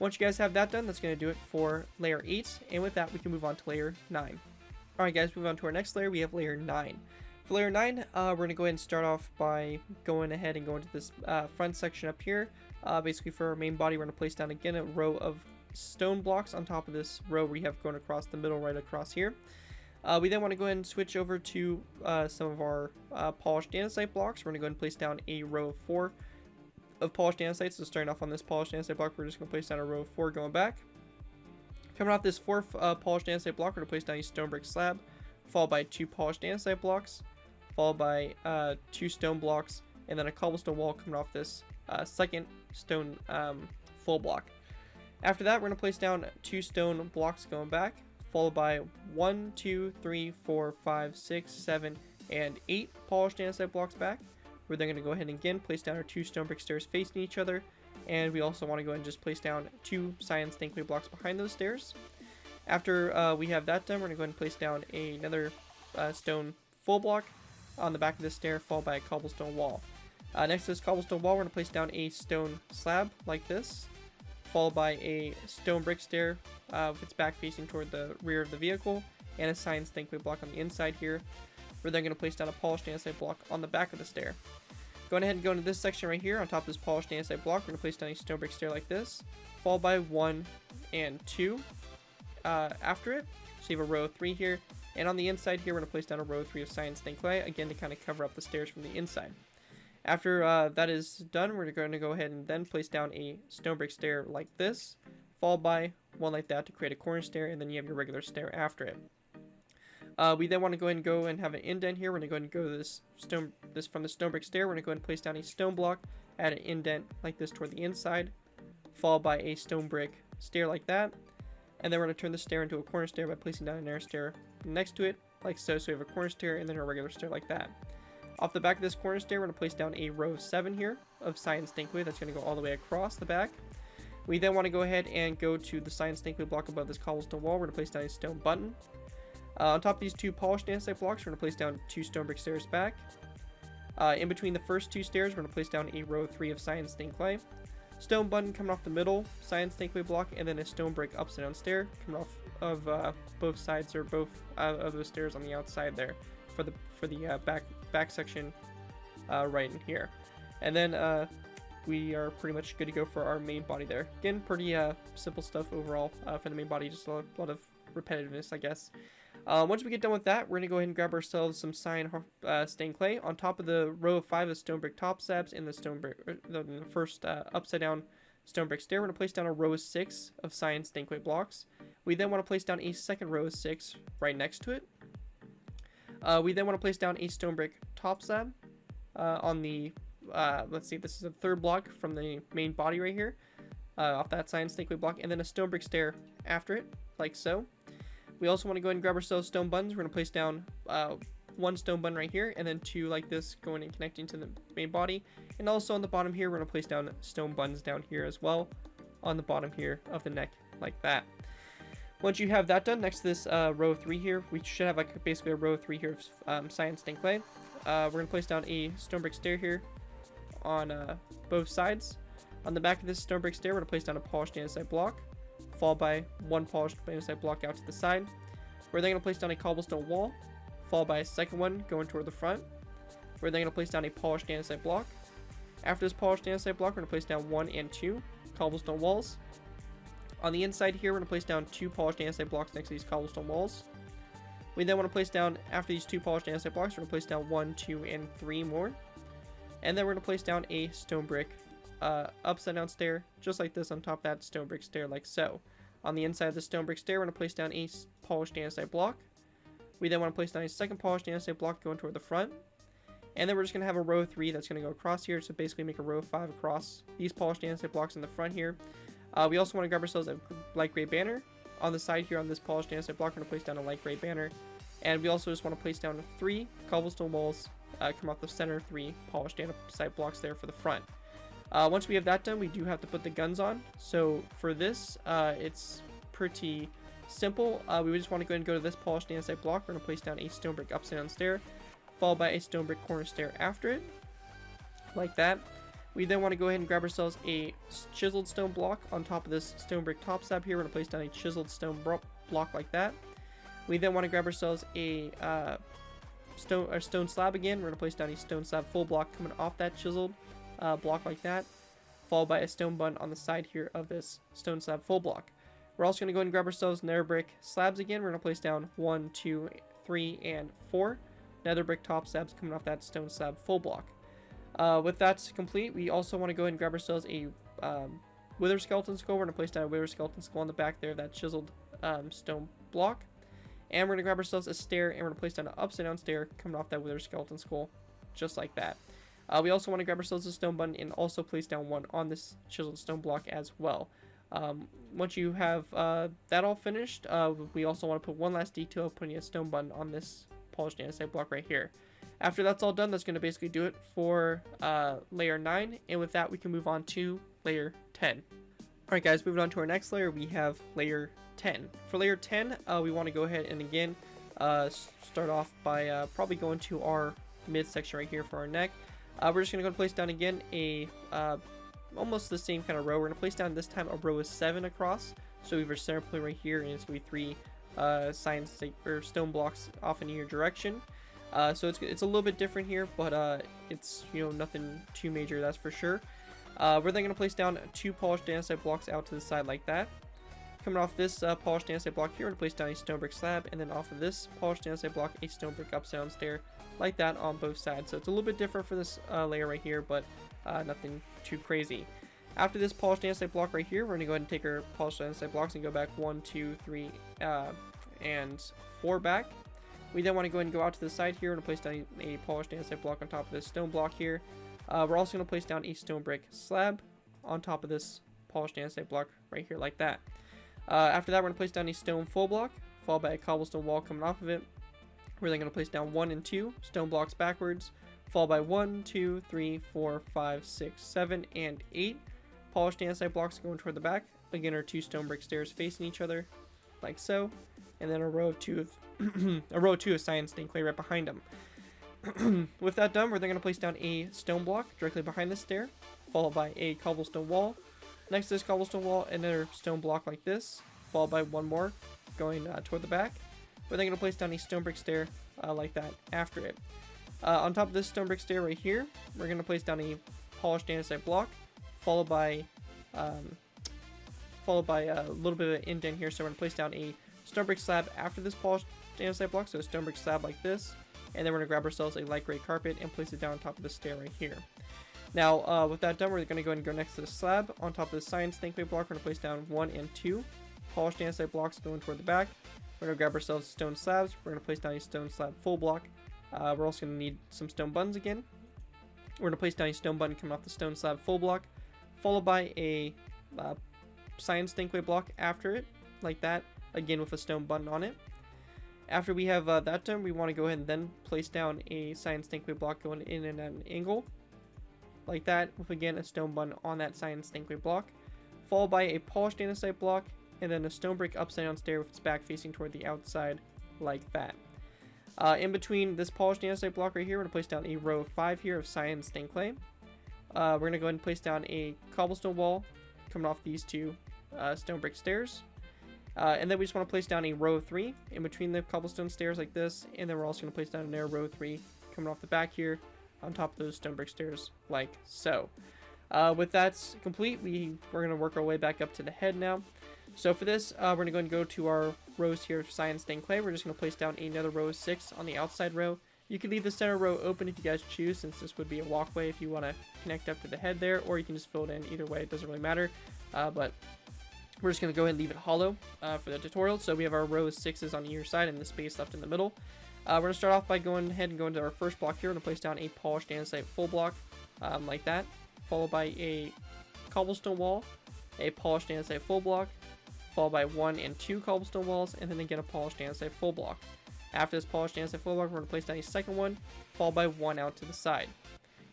Once you guys have that done, that's going to do it for layer 8, and with that we can move on to layer 9. Alright guys, move on to our next layer. We have layer 9. For layer 9, we're going to go ahead and start off by going ahead and going to this front section up here. Basically for our main body, we're going to place down again a row of stone blocks on top of this row we have going across the middle right across here. We then want to go ahead and switch over to some of our polished andesite blocks. We're going to go ahead and place down a row of 4 of polished andesite. So starting off on this polished andesite block, we're just going to place down a row of 4 going back. Coming off this 4th polished andesite block, we're going to place down a stone brick slab, followed by 2 polished andesite blocks, followed by 2 stone blocks, and then a cobblestone wall coming off this 2nd stone full block. After that, we're going to place down 2 stone blocks going back, followed by 1, 2, 3, 4, 5, 6, 7, and 8 polished andesite blocks back. We're then going to go ahead and again place down our 2 stone brick stairs facing each other, and we also want to go ahead and just place down 2 cyan stankly blocks behind those stairs. After we have that done, we're going to go ahead and place down another stone full block on the back of this stair, followed by a cobblestone wall. Next to this cobblestone wall, we're going to place down a stone slab like this, followed by a stone brick stair with its back facing toward the rear of the vehicle, and a cyan stankly block on the inside here. We're then going to place down a polished andesite block on the back of the stair. Going ahead and go into this section right here, on top of this polished andesite block, we're going to place down a stone brick stair like this, followed by 1 and 2 after it. So you have a row of 3 here, and on the inside here, we're going to place down a row of 3 of cyan stained clay, again to kind of cover up the stairs from the inside. After that is done, we're going to go ahead and then place down a stone brick stair like this, followed by one like that to create a corner stair, and then you have your regular stair after it. We then want to go ahead and have an indent here. We're going to go ahead and go to this from the stone brick stair. We're going to go ahead and place down a stone block, add an indent like this toward the inside, followed by a stone brick stair like that. And then we're going to turn the stair into a corner stair by placing down another stair next to it, like so. So we have a corner stair and then a regular stair like that. Off the back of this corner stair, we're going to place down a row of 7 here of cyan stankly. That's going to go all the way across the back. We then want to go ahead and go to the cyan stankly block above this cobblestone wall. We're going to place down a stone button. On top of these 2 polished andesite blocks, we're going to place down 2 stone brick stairs back. In between the first 2 stairs, we're going to place down a row of 3 of cyan stained clay. Stone button coming off the middle, cyan stained clay block, and then a stone brick upside down stair coming off of both sides, or both of the stairs on the outside there for the back section right in here. And then we are pretty much good to go for our main body there. Again, pretty simple stuff overall for the main body, just a lot of repetitiveness, I guess. Once we get done with that, we're going to go ahead and grab ourselves some cyan stained clay. On top of the row of 5 of stone brick top slabs in the first upside down stone brick stair, we're going to place down a row of 6 of cyan stained clay blocks. We then want to place down a second row of 6 right next to it. We then want to place down a stone brick top slab on the, let's see, this is the third block from the main body right here, off that cyan stained clay block, and then a stone brick stair after it, like so. We also want to go ahead and grab ourselves stone buttons. We're going to place down 1 stone button right here, and then 2 like this going and connecting to the main body. And also on the bottom here, we're going to place down stone buttons down here as well on the bottom here of the neck, like that. Once you have that done, next to this row 3 here, we should have like basically a row 3 here of cyan stained clay. We're going to place down a stone brick stair here on both sides. On the back of this stone brick stair, we're going to place down a polished andesite block, followed by 1 polished andesite block out to the side. We're then going to place down a cobblestone wall, followed by a second one going toward the front. We're then going to place down a polished andesite block. After this polished andesite block, we're going to place down 1 and 2 cobblestone walls. On the inside here, we're going to place down 2 polished andesite blocks next to these cobblestone walls. We then want to place down, after these 2 polished andesite blocks, we're going to place down 1, 2, and 3 more. And then we're going to place down a stone brick upside down stair, just like this, on top of that stone brick stair, like so. On the inside of the stone brick stair, we're going to place down a polished andesite block. We then want to place down a second polished andesite block going toward the front. And then we're just going to have a row 3 that's going to go across here, so basically make a row 5 across these polished andesite blocks in the front here. We also want to grab ourselves a light gray banner. On the side here on this polished andesite block, we're going to place down a light gray banner. And we also just want to place down 3 cobblestone walls, come off the center 3 polished andesite blocks there for the front. Once we have that done, we do have to put the guns on. So for this, it's pretty simple. We just want to go ahead and go to this polished andesite block. We're going to place down a stone brick upside down stair, followed by a stone brick corner stair after it, like that. We then want to go ahead and grab ourselves a chiseled stone block on top of this stone brick top slab here. We're going to place down a chiseled stone block like that. We then want to grab ourselves a stone slab again. We're going to place down a stone slab full block coming off that chiseled block like that, followed by a stone button on the side here of this stone slab full block. We're also going to go ahead and grab ourselves nether brick slabs again. We're going to place down 1, 2, 3, and 4 nether brick top slabs coming off that stone slab full block. With that complete, we also want to go ahead and grab ourselves a wither skeleton skull. We're going to place down a wither skeleton skull on the back there of that chiseled stone block. And we're going to grab ourselves a stair, and we're going to place down an upside down stair coming off that wither skeleton skull, just like that. We also want to grab ourselves a stone button and also place down 1 on this chiseled stone block as well. Once you have that all finished, we also want to put one last detail of putting a stone button on this polished andesite block right here. After that's all done, that's going to basically do it for layer 9, and with that we can move on to layer 10. Alright guys, moving on to our next layer, we have layer 10. For layer 10, we want to go ahead and again start off by probably going to our midsection right here for our neck. We're just going to go and place down again a almost the same kind of row. We're going to place down this time a row of 7 across. So we have our center point right here, and it's going to be 3 stone blocks off in either direction. So it's a little bit different here, but it's, you know, nothing too major, that's for sure. We're then going to place down 2 polished andesite blocks out to the side like that. Coming off this polished andesite block here, we're going to place down a stone brick slab, and then off of this polished andesite block, a stone brick upside down stair, like that on both sides. So it's a little bit different for this layer right here, but nothing too crazy. After this polished andesite block right here, we're going to go ahead and take our polished andesite blocks and go back 1, 2, 3, and 4 back. We then want to go ahead and go out to the side here and place down a polished andesite block on top of this stone block here. We're also going to place down a stone brick slab on top of this polished andesite block right here, like that. After that, we're going to place down a stone full block, followed by a cobblestone wall coming off of it. We're then going to place down 1 and 2 stone blocks backwards, followed by 1, 2, 3, 4, 5, 6, 7, and 8 polished andesite blocks going toward the back. Again, our 2 stone brick stairs facing each other, like so, and then a row of 2 of cyan stained clay right behind them. With that done, we're then going to place down a stone block directly behind the stair, followed by a cobblestone wall. Next to this cobblestone wall, another stone block like this, followed by 1 more going toward the back. We're then going to place down a stone brick stair like that after it. On top of this stone brick stair right here, we're going to place down a polished andesite block, followed by a little bit of an indent here. So we're going to place down a stone brick slab after this polished andesite block, so a stone brick slab like this, and then we're going to grab ourselves a light gray carpet and place it down on top of the stair right here. Now, with that done, we're going to go ahead and go next to the slab. On top of the science thinkway block, we're going to place down 1 and 2 polished andesite blocks going toward the back. We're going to grab ourselves stone slabs. We're going to place down a stone slab full block. We're also going to need some stone buttons again. We're going to place down a stone button coming off the stone slab full block, followed by a science thinkway block after it, like that, again with a stone button on it. After we have that done, we want to go ahead and then place down a science thinkway block going in and at an angle, like that, with again a stone button on that science thinkway block, followed by a polished andesite block, and then a stone brick upside down stair with its back facing toward the outside, like that. In between this polished andesite block right here, we're going to place down a row of 5 here of science thin clay. We're going to go ahead and place down a cobblestone wall coming off these 2 stone brick stairs. And then we just want to place down a row of 3 in between the cobblestone stairs like this, and then we're also going to place down another row of 3 coming off the back here on top of those stone brick stairs like so. With that complete, we're going to work our way back up to the head now. So for this, we're going to go and go to our rows here of science stained clay. We're just going to place down another row of 6 on the outside row. You can leave the center row open if you guys choose, since this would be a walkway if you want to connect up to the head there, or you can just fill it in either way. It doesn't really matter. But we're just going to go ahead and leave it hollow for the tutorial. So we have our row of 6s on either side and the space left in the middle. We're going to start off by going ahead and going to our first block here. We're going to place down a polished andesite full block like that, followed by a cobblestone wall, a polished andesite full block, followed by 1 and 2 cobblestone walls, and then again a polished andesite full block. After this polished andesite full block, we're going to place down a second one, followed by 1 out to the side.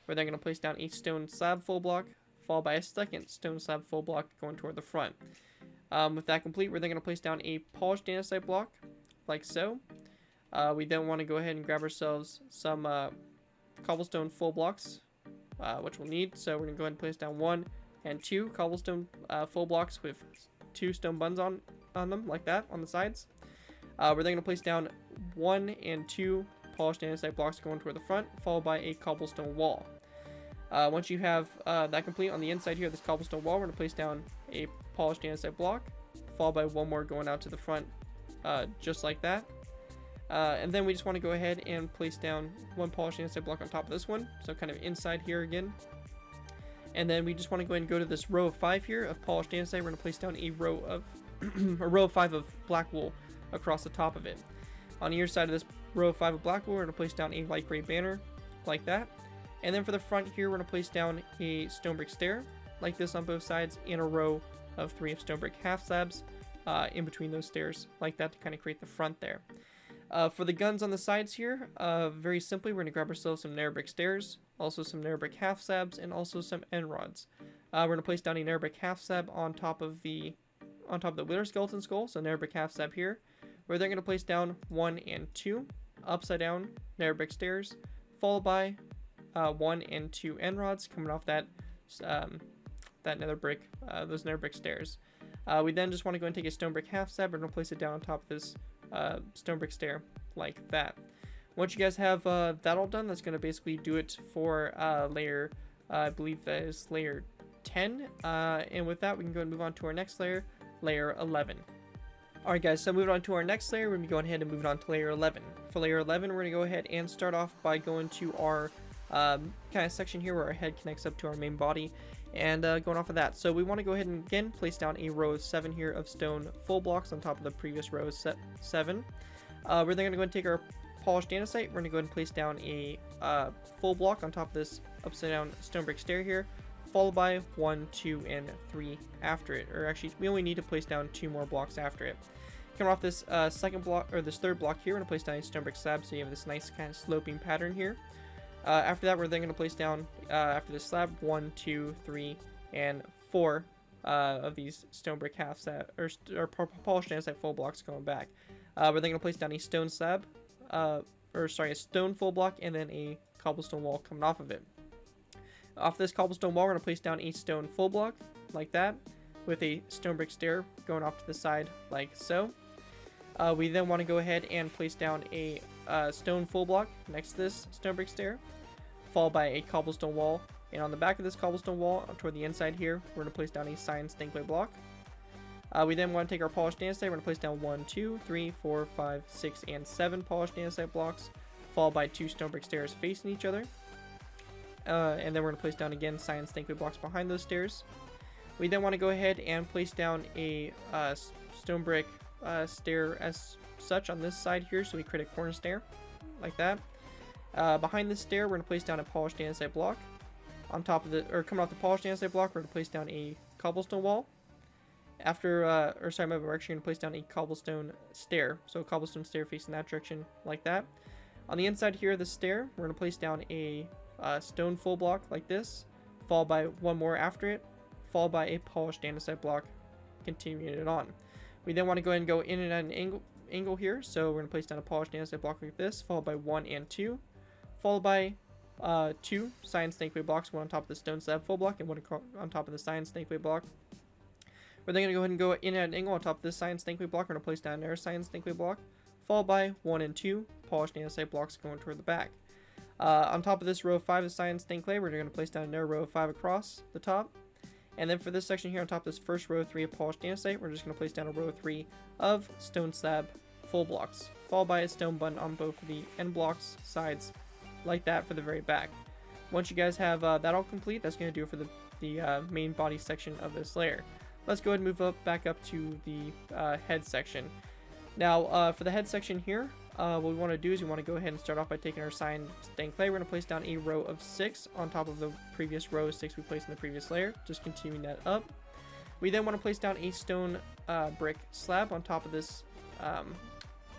We're then going to place down a stone slab full block, followed by a second stone slab full block going toward the front. With that complete, we're then going to place down a polished andesite block, like so. We then want to go ahead and grab ourselves some cobblestone full blocks, which we'll need. So we're going to go ahead and place down 1 and 2 cobblestone full blocks with 2 stone buttons on them, like that, on the sides. We're then going to place down 1 and 2 polished andesite blocks going toward the front, followed by a cobblestone wall. Once you have that complete on the inside here, this cobblestone wall, we're going to place down a polished andesite block, followed by 1 more going out to the front, just like that. And then we just want to go ahead and place down 1 polished andesite block on top of this one, so kind of inside here again. And then we just want to go ahead and go to this row of 5 here of polished andesite. We're going to place down a row of 5 of black wool across the top of it. On either side of this row of 5 of black wool, we're going to place down a light gray banner like that. And then for the front here, we're going to place down a stone brick stair like this on both sides, and a row of 3 of stone brick half slabs in between those stairs like that to kind of create the front there. For the guns on the sides here, very simply, we're going to grab ourselves some nether brick stairs, also some nether brick half slabs, and also some end rods. We're going to place down a nether brick half slab on top of the wither skeleton skull, so nether brick half slab here. We're then going to place down 1 and 2 upside down nether brick stairs, followed by 1 and 2 end rods coming off that nether brick, those nether brick stairs. We then just want to go and take a stone brick half slab. We're going to place it down on top of this stone brick stair like that. Once you guys have that all done, that's going to basically do it for layer, I believe that is layer 10. And with that, we can go and move on to our next layer, layer 11. Alright guys, so moving on to our next layer, we're going to be going ahead and moving on to layer 11. For layer 11, we're going to go ahead and start off by going to our kind of section here where our head connects up to our main body, and going off of that. So we want to go ahead and again place down a row of 7 here of stone full blocks on top of the previous row of 7. We're then going to go and take our polished andesite. We're going to go ahead and place down a full block on top of this upside down stone brick stair here, followed by 1, 2, and 3 after it. Or actually, we only need to place down 2 more blocks after it. Coming off this second block, or this third block here, we're going to place down a stone brick slab, so you have this nice kind of sloping pattern here. After that, we're then going to place down, after this slab, 1, 2, 3, and 4 of these stone brick half slab, or polished andesite full blocks going back. We're then going to place down a stone slab, a stone full block, and then a cobblestone wall coming off of it. Off this cobblestone wall, we're going to place down a stone full block, like that, with a stone brick stair going off to the side, like so. We then want to go ahead and place down a stone full block next to this stone brick stair, followed by a cobblestone wall. And on the back of this cobblestone wall, toward the inside here, we're going to place down a science thinkway block. We then want to take our polished andesite. We're going to place down 1, 2, 3, 4, 5, 6, and 7 polished andesite blocks, followed by 2 stone brick stairs facing each other. And then we're going to place down again science thinkway blocks behind those stairs. We then want to go ahead and place down a stone brick stair as such on this side here, so we create a corner stair like that. Behind this stair, we're going to place down a polished andesite block. On top of coming off the polished andesite block, we're going to place down a cobblestone wall. We're actually going to place down a cobblestone stair. So a cobblestone stair facing that direction like that. On the inside here of the stair, we're going to place down a stone full block like this, followed by one more after it, followed by a polished andesite block, continuing it on. We then want to go ahead and go in and at an angle here. So we're going to place down a polished andesite block like this, followed by 1 and 2, followed by 2 science thinkway blocks, one on top of the stone slab full block and one on top of the science thinkway block. We're then going to go ahead and go in at an angle on top of this science thinkway block. We're going to place down another science thinkway block, followed by 1 and 2 polished andesite blocks going toward the back. On top of this row of 5 of science thinkway, we're going to place down another row of 5 across the top. And then for this section here on top of this first row of 3 of polished andesite, we're just going to place down a row of 3 of stone slab full blocks, followed by a stone button on both of the end blocks sides, like that for the very back. Once you guys have that all complete, that's going to do it for the main body section of this layer. Let's go ahead and move back up to the head section. Now, for the head section here, what we want to do is we want to go ahead and start off by taking our science stained clay. We're going to place down a row of 6 on top of the previous row of 6 we placed in the previous layer, just continuing that up. We then want to place down a stone brick slab on top of this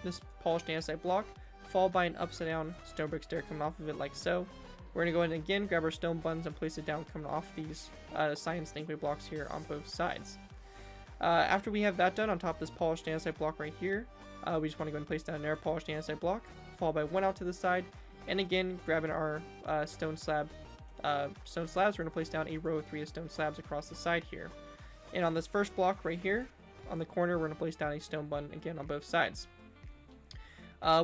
this polished andesite block, followed by an upside down stone brick stair coming off of it like so. We're going to go ahead and again grab our stone buttons and place it down coming off these science thinkway blocks here on both sides. After we have that done on top of this polished andesite block right here, we just want to go ahead and place down another polished andesite block, followed by 1 out to the side, and again grabbing our stone slabs, we're going to place down a row of 3 of stone slabs across the side here. And on this first block right here, on the corner, we're going to place down a stone button again on both sides.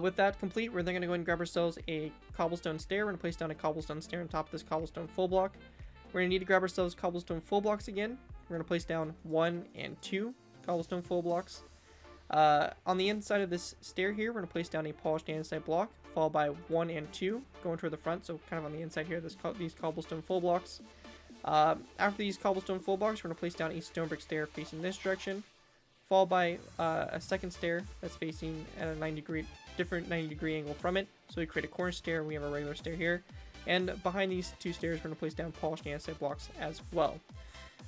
With that complete, we're then going to go ahead and grab ourselves a cobblestone stair. We're going to place down a cobblestone stair on top of this cobblestone full block. We're going to need to grab ourselves cobblestone full blocks again. We're going to place down 1 and 2 cobblestone full blocks. On the inside of this stair here, we're going to place down a polished andesite block, followed by 1 and 2 going toward the front, so kind of on the inside here, these cobblestone full blocks. After these cobblestone full blocks, we're going to place down a stone brick stair facing this direction, followed by a second stair that's facing at a different 90 degree angle from it. So we create a corner stair, we have a regular stair here, and behind these 2 stairs we're going to place down polished andesite blocks as well.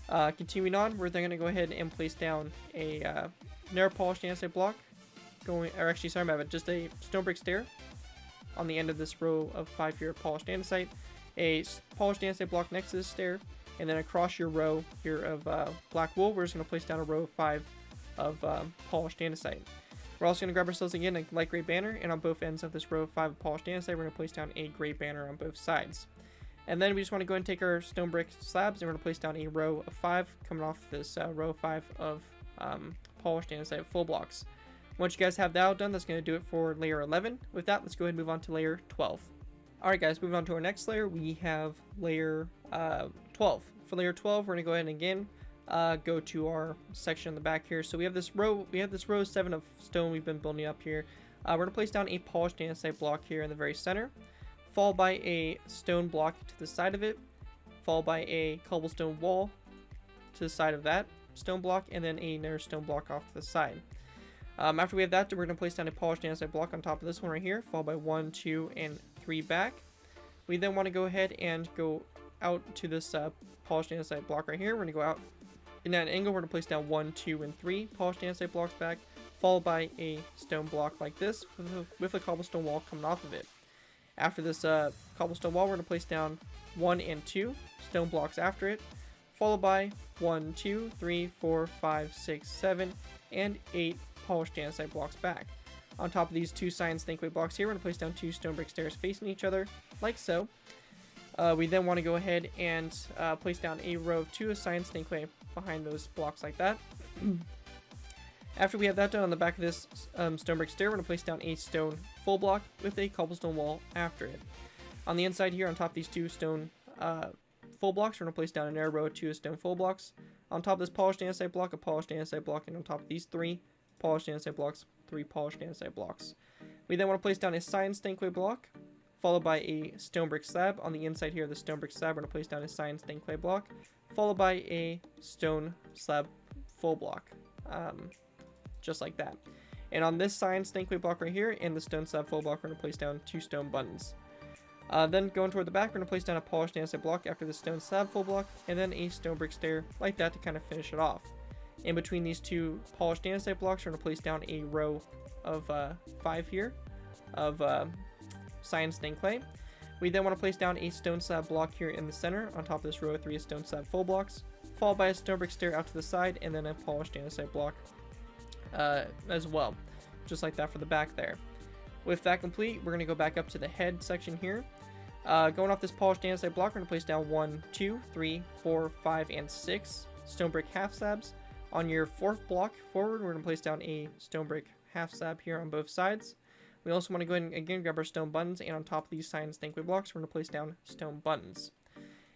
Continuing on, we're then going to go ahead and place down a narrow polished andesite block, just a stone brick stair on the end of this row of 5 here of polished andesite, a polished andesite block next to this stair, and then across your row here of black wool, we're just going to place down a row of 5 of polished andesite. We're also going to grab ourselves again a light gray banner, and on both ends of this row of 5 of polished andesite, we're going to place down a gray banner on both sides. And then we just want to go ahead and take our stone brick slabs, and we're going to place down a row of 5 coming off this row of 5 of polished andesite full blocks. Once you guys have that all done, that's going to do it for layer 11. With that, let's go ahead and move on to layer 12. Alright guys, moving on to our next layer, we have layer 12. For layer 12, we're going to go ahead and again go to our section in the back here. So we have this row of 7 of stone we've been building up here. We're going to place down a polished andesite block here in the very center, followed by a stone block to the side of it, followed by a cobblestone wall to the side of that stone block, and then another stone block off to the side. After we have that, we're going to place down a polished andesite block on top of this one right here, followed by 1, 2, and 3 back. We then want to go ahead and go out to this polished andesite block right here. We're going to go out in that angle. We're going to place down 1, 2, and 3 polished andesite blocks back, followed by a stone block like this with a cobblestone wall coming off of it. After this cobblestone wall, we're going to place down 1 and 2 stone blocks after it, followed by 1, 2, 3, 4, 5, 6, 7, and 8 polished andesite blocks back. On top of these 2 science thinkway blocks here, we're going to place down 2 stone brick stairs facing each other, like so. We then want to go ahead and place down a row of 2 of science thinkway behind those blocks like that. After we have that done, on the back of this stone brick stair, we're going to place down a stone full block with a cobblestone wall after it. On the inside here, on top of these two stone full blocks, we're going to place down an arrow row of 2 stone full blocks. On top of this polished andesite block, a polished andesite block, and on top of these 3 polished andesite blocks, 3 polished andesite blocks. We then want to place down a cyan stained clay block, followed by a stone brick slab. On the inside here of the stone brick slab, we're going to place down a cyan stained clay block, followed by a stone slab full block. Just like that. And on this cyan stained clay block right here and the stone slab full block, we're going to place down 2 stone buttons. Then going toward the back, we're going to place down a polished andesite block after the stone slab full block, and then a stone brick stair like that to kind of finish it off. In between these 2 polished andesite blocks, we're going to place down a row of 5 here of cyan stained clay. We then want to place down a stone slab block here in the center on top of this row of 3 stone slab full blocks, followed by a stone brick stair out to the side, and then a polished andesite block as well, just like that for the back there. With that complete, we're going to go back up to the head section here. Going off this polished andesite block, we're going to place down 1, 2, 3, 4, 5, and 6 stone brick half slabs. On your 4th block forward, we're going to place down a stone brick half slab here on both sides. We also want to go ahead and again grab our stone buttons, and on top of these cyan stained clay blocks, we're going to place down stone buttons.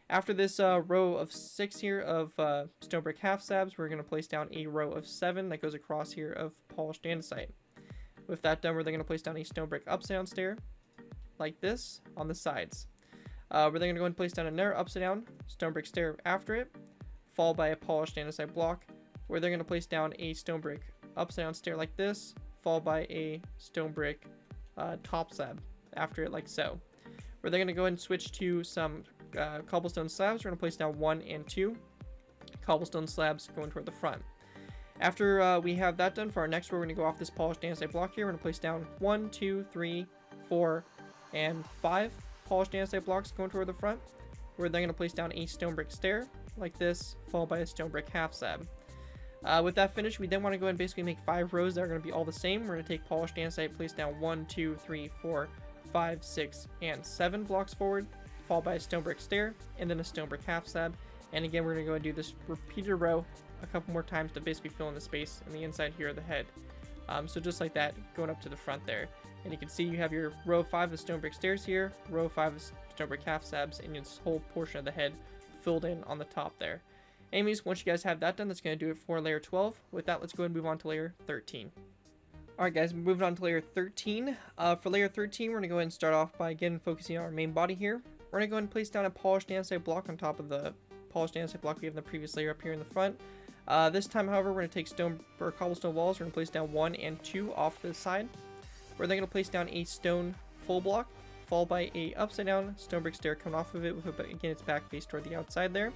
After this row of 6 here of stone brick half slabs, we're going to place down a row of 7 that goes across here of polished andesite. With that done, we're then going to place down a stone brick upside down stair, like this, on the sides. We're then going to go ahead and place down another upside down stone brick stair after it, followed by a polished andesite block. We're then going to place down a stone brick upside down stair like this, followed by a stone brick top slab after it, like so. We're then going to go ahead and switch to some cobblestone slabs. We're going to place down 1 and 2 cobblestone slabs going toward the front. After we have that done, for our next row, we're going to go off this polished andesite block here. We're going to place down 1, 2, 3, 4, and 5 polished andesite blocks going toward the front. We're then going to place down a stone brick stair like this, followed by a stone brick half slab. With that finished, we then want to go ahead and basically make 5 rows that are going to be all the same. We're going to take polished andesite, place down 1, 2, 3, 4, 5, 6, and 7 blocks forward, followed by a stone brick stair, and then a stone brick half slab. And again, we're going to go and do this repeated row a couple more times to basically fill in the space in the inside here of the head. So just like that, going up to the front there. And you can see you have your row 5 of stone brick stairs here, row 5 of stone brick half slabs, and this whole portion of the head filled in on the top there. Anyways, once you guys have that done, that's going to do it for layer 12. With that, let's go ahead and move on to layer 13. Alright guys, moving on to layer 13. For layer 13, we're going to go ahead and start off by again focusing on our main body here. We're going to go ahead and place down a polished andesite block on top of the polished andesite block we have in the previous layer up here in the front. This time, however, we're going to take stone or cobblestone walls. We're going to place down 1 and 2 off to the side. We're then going to place down a stone full block, followed by a upside down stone brick stair coming off of it with, again, its back face toward the outside there.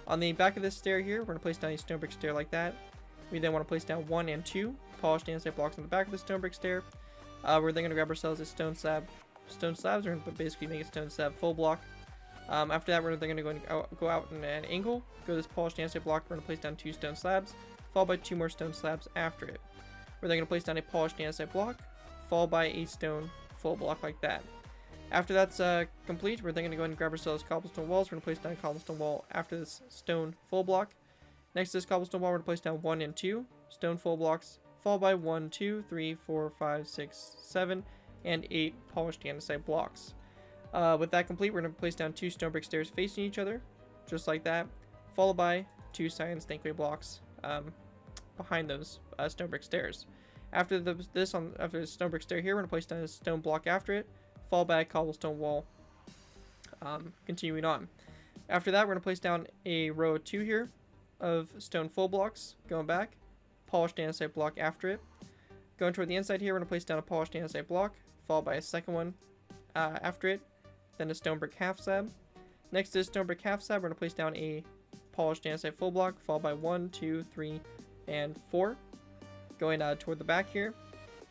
On the back of this stair here, we're going to place down a stone brick stair like that. We then want to place down 1 and 2 polished andesite blocks on the back of the stone brick stair. We're then going to grab ourselves a stone slabs. We're going to basically make a stone slab full block. After that, we're then going to go out in an angle, go to this polished andesite block. We're going to place down 2 stone slabs, followed by 2 more stone slabs after it. We're then going to place down a polished andesite block, followed by a stone full block like that. After that's complete, we're then going to go ahead and grab ourselves cobblestone walls. We're going to place down a cobblestone wall after this stone full block. Next to this cobblestone wall, we're going to place down 1 and 2 stone full blocks, followed by 1, 2, 3, 4, 5, 6, 7, and 8 polished andesite blocks. With that complete, we're going to place down 2 stone brick stairs facing each other, just like that, followed by 2 cyan stained clay blocks behind those stone brick stairs. After this stone brick stair here, we're going to place down a stone block after it, followed by a cobblestone wall. Continuing on. After that, we're going to place down a row of 2 here of stone full blocks, going back, polished andesite block after it. Going toward the inside here, we're going to place down a polished andesite block, followed by a second one after it, then a stone brick half slab. Next to this stone brick half slab, we're going to place down a polished andesite full block, followed by 1, 2, 3, and 4. Going toward the back here.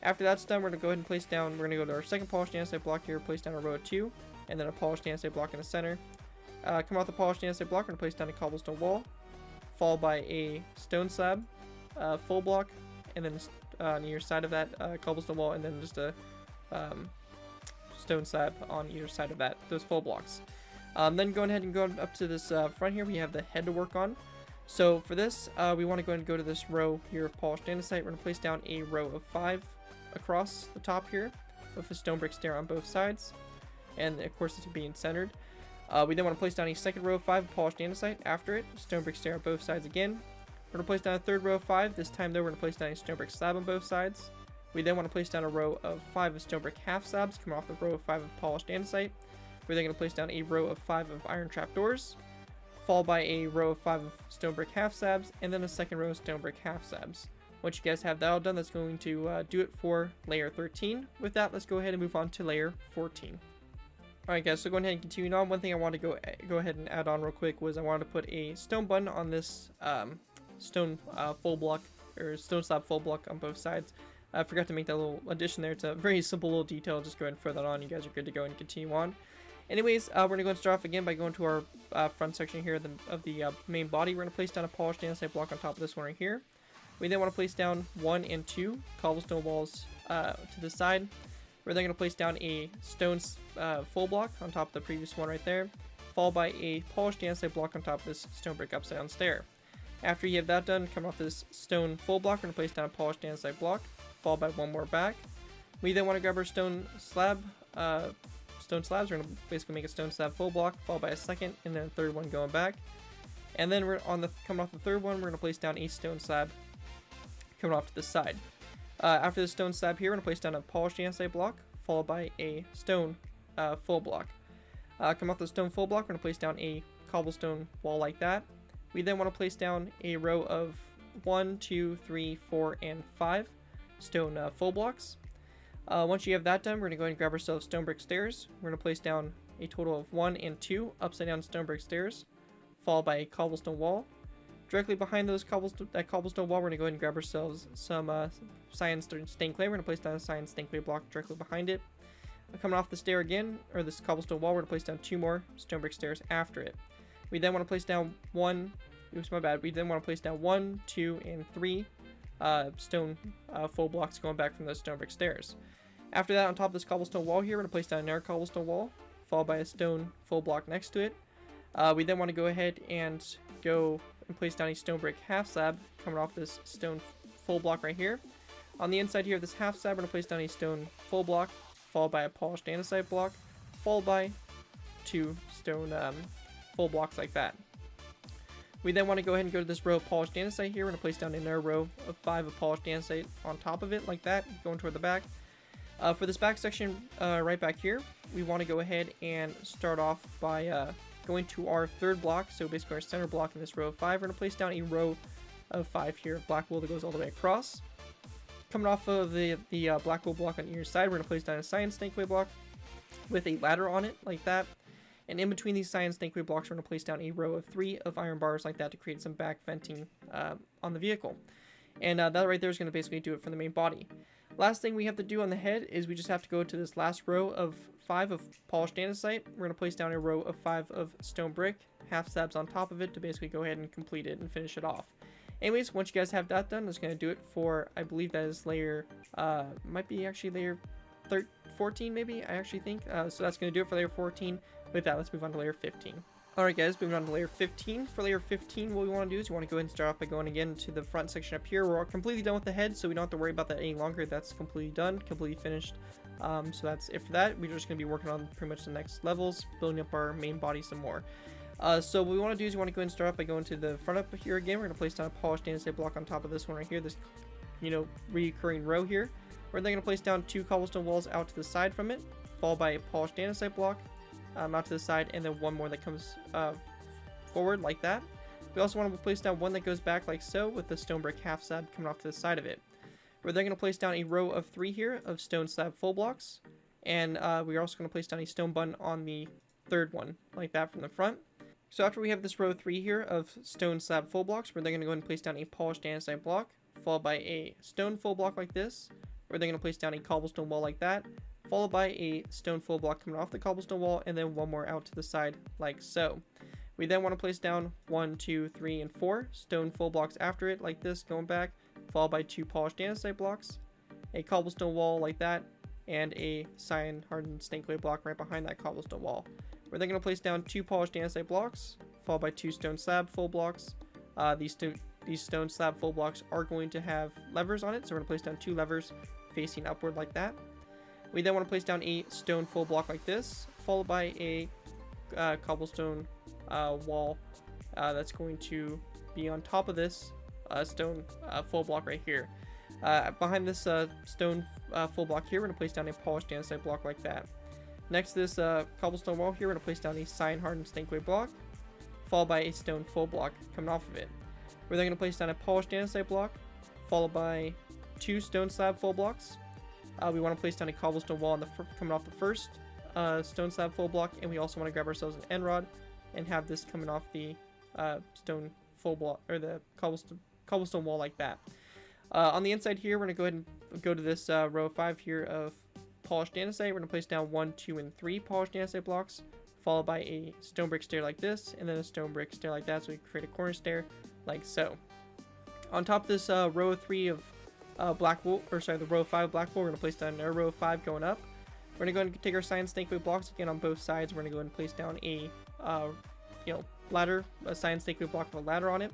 After that's done, we're going to go ahead and place down, we're going to go to our second polished andesite block here, place down a row of 2, and then a polished andesite block in the center. Come off the polished andesite block, we're going to place down a cobblestone wall, followed by a stone slab, full block, and then on either side of that cobblestone wall, and then just a stone slab on either side of those full blocks. Then going ahead and going up to this front here, we have the head to work on. So for this, we want to go ahead and go to this row here of polished andesite. We're going to place down a row of 5 across the top here with a stone brick stair on both sides. And of course it's being centered. We then want to place down a second row of 5 of polished andesite after it. Stone brick stair on both sides again. We're going to place down a third row of 5. This time though we're going to place down a stone brick slab on both sides. We then want to place down a row of 5 of stone brick half slabs coming off the row of 5 of polished andesite. We're then going to place down a row of 5 of iron trapdoors, followed by a row of 5 of stone brick half slabs, and then a second row of stone brick half slabs. Once you guys have that all done, that's going to do it for layer 13. With that, let's go ahead and move on to layer 14. Alright guys, so going ahead and continuing on, one thing I wanted to go ahead and add on real quick was I wanted to put a stone button on this stone full block, or stone slab full block on both sides. I forgot to make that little addition there. It's a very simple little detail. Just go ahead and throw that on. You guys are good to go and continue on. Anyways, we're going to go and start off again by going to our front section here of the main body. We're going to place down a polished andesite block on top of this one right here. We then want to place down 1 and 2 cobblestone walls to the side. We're then going to place down a stone full block on top of the previous one right there, followed by a polished andesite block on top of this stone brick upside down stair. After you have that done, come off this stone full block, we're going to place down a polished andesite block, followed by one more back. We then want to grab our stone slabs. We're going to basically make a stone slab full block, followed by a second, and then a third one going back. And then we're coming off the third one, we're going to place down a stone slab coming off to the side. After the stone slab here, we're going to place down a polished andesite block, followed by a stone full block. Come off the stone full block, we're going to place down a cobblestone wall like that. We then want to place down a row of 1, 2, 3, 4, and 5 stone full blocks. Once you have that done, we're going to go ahead and grab ourselves stone brick stairs. We're going to place down a total of 1 and 2 upside down stone brick stairs, followed by a cobblestone wall. Directly behind that cobblestone wall, we're going to go ahead and grab ourselves some cyan stained clay. We're going to place down a cyan stained clay block directly behind it. Coming off the stair again, or this cobblestone wall, we're going to place down 2 more stone brick stairs after it. We then want to place down We then want to place down 1, 2, and 3 stone full blocks going back from those stone brick stairs. After that, on top of this cobblestone wall here, we're going to place down another cobblestone wall, followed by a stone full block next to it. We then want to go ahead and go and place down a stone brick half slab coming off this stone full block right here. On the inside here of this half slab, we're going to place down a stone full block, followed by a polished andesite block, followed by 2 stone full blocks like that. We then want to go ahead and go to this row of polished andesite here. We're going to place down another row of 5 of polished andesite on top of it like that, going toward the back. For this back section right back here, we want to go ahead and start off by going to our third block, so basically our center block in this row of 5. We're going to place down a row of 5 here of black wool that goes all the way across. Coming off of the black wool block on either side, we're going to place down a cyan stained clay block with a ladder on it like that. And in between these cyan stained clay blocks, we're going to place down a row of 3 of iron bars like that to create some back venting on the vehicle. And that right there is going to basically do it for the main body. Last thing we have to do on the head is we just have to go to this last row of 5 of polished andesite. We're going to place down a row of 5 of stone brick, half slabs on top of it to basically go ahead and complete it and finish it off. Anyways, once you guys have that done, that's going to do it for, I believe that is layer, might be actually layer 14 maybe, I actually think. So that's going to do it for layer 14. With that, let's move on to layer 15. Alright guys, moving on to layer 15. For layer 15, what we want to do is we want to go ahead and start off by going again to the front section up here. We're completely done with the head, so we don't have to worry about that any longer. That's completely done, completely finished. So that's it for that. We're just going to be working on pretty much the next levels, building up our main body some more. So what we want to do is we want to go ahead and start off by going to the front up here again. We're going to place down a polished andesite block on top of this one right here, this, recurring row here. We're then going to place down 2 cobblestone walls out to the side from it, followed by a polished andesite block out to the side, and then one more that comes forward like that. We also want to place down one that goes back like so, with the stone brick half slab coming off to the side of it. We're then going to place down a row of 3 here of stone slab full blocks, and we're also going to place down a stone button on the third one like that from the front. So after we have this row 3 here of stone slab full blocks, we're then going to go ahead and place down a polished andesite block, followed by a stone full block like this. We're then going to place down a cobblestone wall like that, followed by a stone full block coming off the cobblestone wall, and then one more out to the side like so. We then want to place down 1, 2, 3, and 4 stone full blocks after it like this going back, followed by 2 polished andesite blocks, a cobblestone wall like that, and a cyan hardened stained clay block right behind that cobblestone wall. We're then going to place down 2 polished andesite blocks, followed by 2 stone slab full blocks, These stone slab full blocks are going to have levers on it, so we're going to place down 2 levers facing upward like that. We then want to place down a stone full block like this, followed by a cobblestone wall that's going to be on top of this stone full block right here. Behind this stone full block here, we're going to place down a polished andesite block like that. Next to this cobblestone wall here, we're going to place down a cyan hardened stankway block, followed by a stone full block coming off of it. We're then going to place down a polished andesite block, followed by 2 stone slab full blocks. We want to place down a cobblestone wall coming off the first stone slab full block, and we also want to grab ourselves an end rod and have this coming off the stone full block, or the cobblestone wall like that. On the inside here, we're going to go ahead and go to this row 5 here of polished andesite. We're going to place down 1, 2, and 3 polished andesite blocks, followed by a stone brick stair like this, and then a stone brick stair like that, so we create a corner stair like so. On top of this row 3 of black wool, or sorry, the row 5 black wool, we're going to place down another row 5 going up. We're going to go ahead and take our cyan stankway blocks again on both sides. We're going to go ahead and place down a ladder, a cyan stankway block with a ladder on it,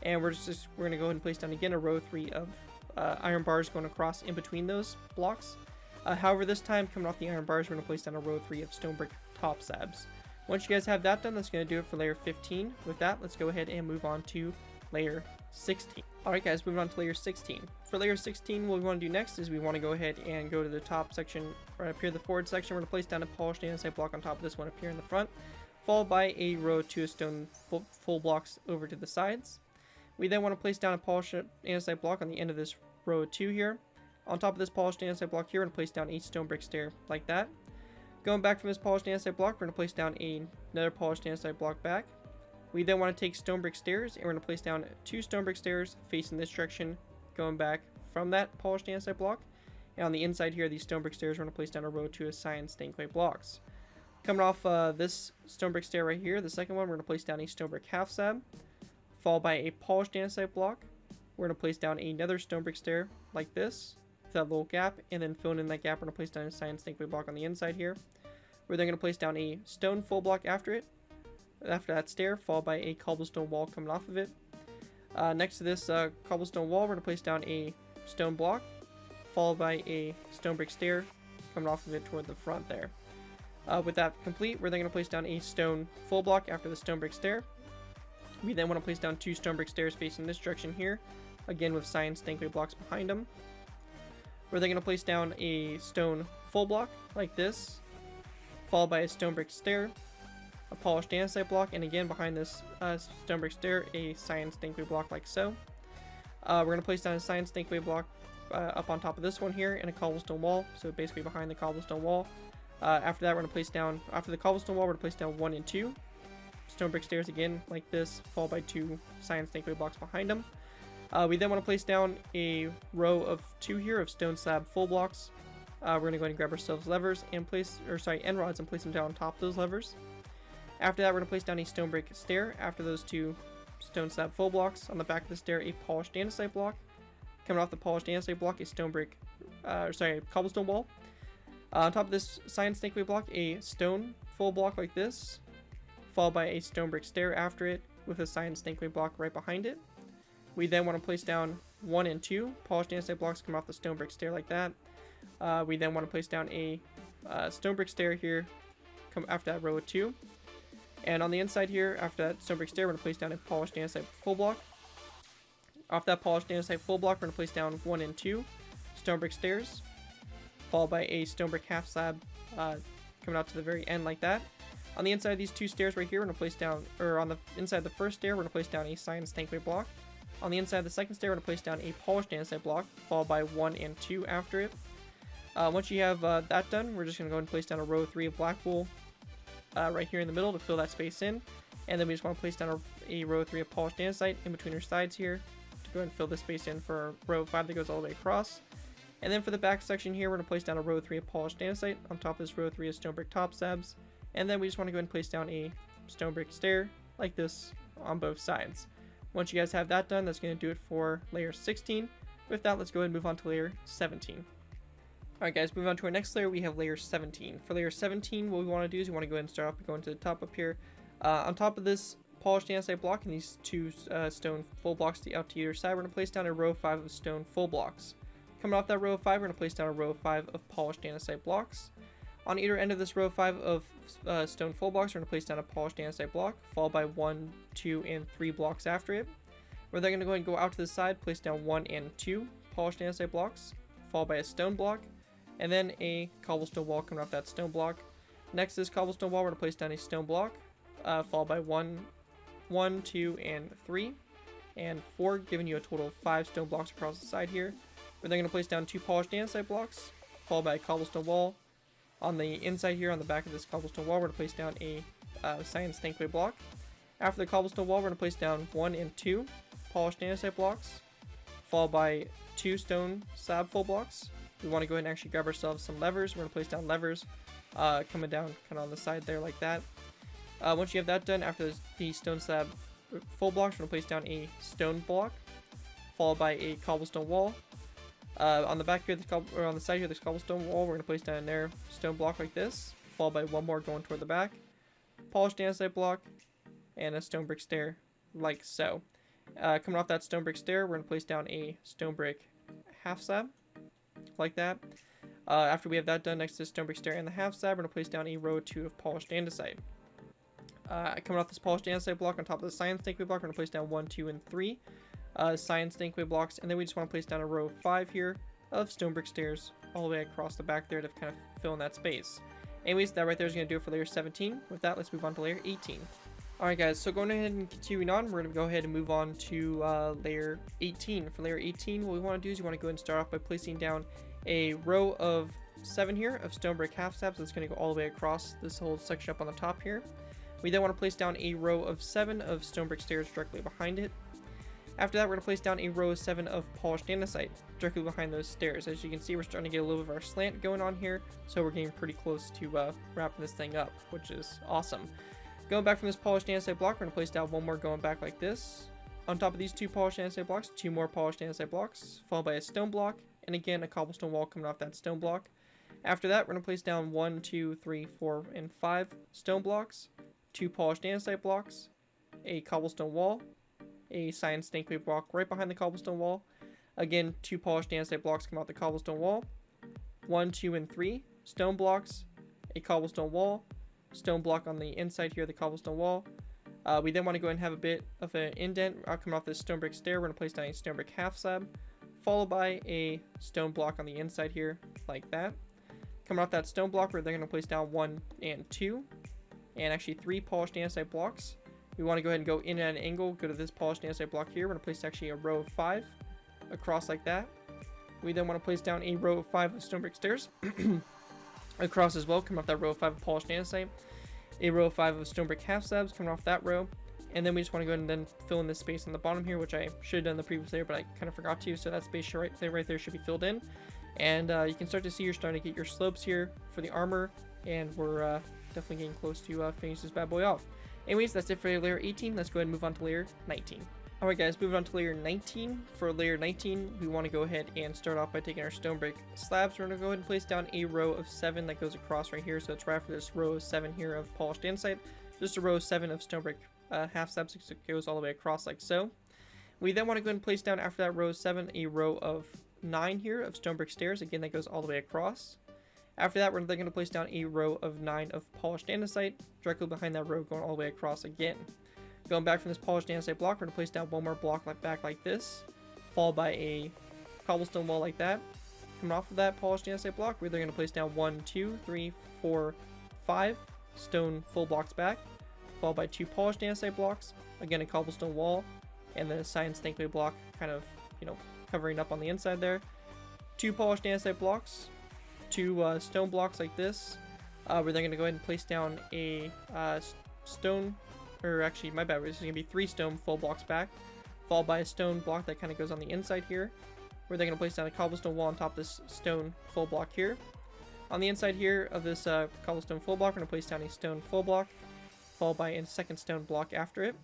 and we're going to go ahead and place down again a row 3 of iron bars going across in between those blocks. However, this time coming off the iron bars, we're going to place down a row 3 of stone brick top slabs. Once you guys have that done, that's going to do it for layer 15. With that, let's go ahead and move on to layer 16. Alright guys, moving on to layer 16. For layer 16, what we want to do next is we want to go ahead and go to the top section, right up here, the forward section. We're going to place down a polished andesite block on top of this one up here in the front, followed by a row 2 of stone full blocks over to the sides. We then want to place down a polished andesite block on the end of this row 2 here. On top of this polished andesite block here, we're going to place down a stone brick stair like that. Going back from this polished andesite block, we're going to place down another polished andesite block back. We then want to take stone brick stairs, and we're going to place down 2 stone brick stairs facing this direction, going back from that polished andesite block. And on the inside here, these stone brick stairs, we're going to place down a row 2 of cyan stankway blocks. Coming off this stone brick stair right here, the second one, we're going to place down a stone brick half slab, followed by a polished andesite block. We're going to place down another stone brick stair like this, with that little gap, and then filling in that gap, we're going to place down a cyan stankway block on the inside here. We're then going to place down a stone full block after that stair, followed by a cobblestone wall coming off of it. Next to this cobblestone wall, we're going to place down a stone block, followed by a stone brick stair coming off of it toward the front there. With that complete, we're then going to place down a stone full block after the stone brick stair. We then want to place down 2 stone brick stairs facing this direction here, again with cyan stankway blocks behind them. We're then going to place down a stone full block like this, followed by a stone brick stair, a polished andesite block, and again behind this stone brick stair, a cyan stankway block like so. We're going to place down a cyan stankway block up on top of this one here, and a cobblestone wall, so basically behind the cobblestone wall. After that, we're going to place down, after the cobblestone wall, we're going to place down 1 and 2 stone brick stairs again like this, followed by 2 cyan stankway blocks behind them. We then want to place down a row of 2 here of stone slab full blocks. We're going to go ahead and grab ourselves levers and end rods and place them down on top of those levers. After that, we're going to place down a stone brick stair after those 2 stone slab full blocks. On the back of the stair, a polished andesite block. Coming off the polished andesite block, a stone brick, cobblestone wall. On top of this cyan stankway block, a stone full block like this, followed by a stone brick stair after it with a cyan stankway block right behind it. We then want to place down 1 and 2 polished andesite blocks coming off the stone brick stair like that. We then want to place down a stone brick stair here after that row of 2. And on the inside here, after that stone brick stair, we're going to place down a polished andesite full block. Off that polished andesite full block, we're going to place down 1 and 2 stone brick stairs, followed by a stone brick half slab coming out to the very end like that. On the inside of these 2 stairs right here, we're going to place down, or on the inside of the first stair, we're going to place down a cyan stankway block. On the inside of the second stair, we're going to place down a polished andesite block, followed by 1 and 2 after it. Once you have that done, we're just going to go ahead and place down a row 3 of black wool right here in the middle to fill that space in. And then we just want to place down a row 3 of polished andesite in between our sides here to go ahead and fill this space in for row 5 that goes all the way across. And then for the back section here, we're going to place down a row 3 of polished andesite. On top of this row 3 of stone brick top slabs. And then we just want to go ahead and place down a stone brick stair like this on both sides. Once you guys have that done, that's going to do it for layer 16. With that, let's go ahead and move on to layer 17. Alright guys, moving on to our next layer, we have layer 17. For layer 17, what we want to do is we want to go ahead and start off by going to the top up here. On top of this polished andesite block and these 2 stone full blocks out to either side. We're going to place down a row of 5 of stone full blocks. Coming off that row of 5, we're going to place down a row of 5 of polished andesite blocks. On either end of this row of 5 of stone full blocks, we're going to place down a polished andesite block, followed by 1, 2, and 3 blocks after it. We're then going to go ahead and go out to the side, place down 1 and 2 polished andesite blocks, followed by a stone block, and then a cobblestone wall coming off that stone block. Next to this cobblestone wall, we're going to place down a stone block, followed by 1, 2, and 3, and 4, giving you a total of 5 stone blocks across the side here. We're then going to place down 2 polished andesite blocks, followed by a cobblestone wall. On the inside here, on the back of this cobblestone wall, we're going to place down a science thankway block. After the cobblestone wall, we're going to place down 1 and 2 polished andesite blocks, followed by 2 stone slab full blocks. We want to go ahead and actually grab ourselves some levers. We're going to place down levers coming down kind of on the side there like that. Once you have that done, after the stone slab full blocks, we're going to place down a stone block, followed by a cobblestone wall. On the back here, or on the side here, this cobblestone wall, we're going to place down there stone block like this, followed by 1 more going toward the back, polished andesite block, and a stone brick stair like so. Coming off that stone brick stair, we're going to place down a stone brick half slab like that. After we have that done, next to the stone brick stair and the half slab, we're going to place down a row or 2 of polished andesite. Coming off this polished andesite block on top of the science thankway block, we're going to place down 1, 2, and 3 science thankway blocks, and then we just want to place down a row of 5 here of stone brick stairs all the way across the back there to kind of fill in that space. Anyways, that right there is going to do it for layer 17. With that, let's move on to layer 18. Alright guys, so going ahead and continuing on, we're going to go ahead and move on to layer 18. For layer 18, what we want to do is you want to go ahead and start off by placing down a row of 7 here of stone brick half slabs. That's going to go all the way across this whole section up on the top here. We then want to place down a row of 7 of stone brick stairs directly behind it. After that, we're going to place down a row of 7 of polished andesite directly behind those stairs. As you can see, we're starting to get a little bit of our slant going on here, so we're getting pretty close to wrapping this thing up, which is awesome. Going back from this polished andesite block, we're going to place down 1 more going back like this. On top of these 2 polished andesite blocks, 2 more polished andesite blocks, followed by a stone block, and again a cobblestone wall coming off that stone block. After that, we're going to place down 1, 2, 3, 4, and 5 stone blocks, 2 polished andesite blocks, a cobblestone wall, a science thankway block right behind the cobblestone wall. Again, 2 polished andesite blocks come out the cobblestone wall. 1, 2, and 3 stone blocks, a cobblestone wall, stone block on the inside here of the cobblestone wall. We then want to go ahead and have a bit of an indent coming off this stone brick stair. We're going to place down a stone brick half slab, followed by a stone block on the inside here, like that. Coming off that stone block, we're then going to place down 1 and 2, and actually 3 polished andesite blocks. We want to go ahead and go in at an angle, go to this polished andesite block here. We're going to place actually a row of 5 across like that. We then want to place down a row of 5 of stone brick stairs across as well, coming off that row of 5 of polished andesite. A row of 5 of stone brick half slabs coming off that row. And then we just want to go ahead and then fill in this space on the bottom here, which I should have done the previous layer, but I kind of forgot to. So that space right there should be filled in. And you can start to see you're starting to get your slopes here for the armor. And we're definitely getting close to finish this bad boy off. Anyways, that's it for layer 18. Let's go ahead and move on to layer 19. Alright guys, moving on to layer 19. For layer 19, we want to go ahead and start off by taking our stone brick slabs. We're going to go ahead and place down a row of 7 that goes across right here. So it's right after this row of 7 here of polished andesite. Just a row of 7 of stone brick half slabs. It goes all the way across like so. We then want to go ahead and place down after that row of 7 a row of 9 here of stone brick stairs. Again, that goes all the way across. After that, we're then going to place down a row of 9 of polished andesite, directly behind that row, going all the way across again. Going back from this polished andesite block, we're going to place down 1 more block back like this, followed by a cobblestone wall like that. Coming off of that polished andesite block, we're then going to place down 1, 2, 3, 4, 5 stone full blocks back, followed by 2 polished andesite blocks, again a cobblestone wall, and then a science thankway block kind of, covering up on the inside there. 2 polished andesite blocks, 2 stone blocks like this. We're then going to go ahead and place down a stone, or actually my bad, this is going to be 3 stone full blocks back, followed by a stone block that kind of goes on the inside here. We're then going to place down a cobblestone wall on top of this stone full block here. On the inside here of this cobblestone full block, we're going to place down a stone full block, followed by a second stone block after it.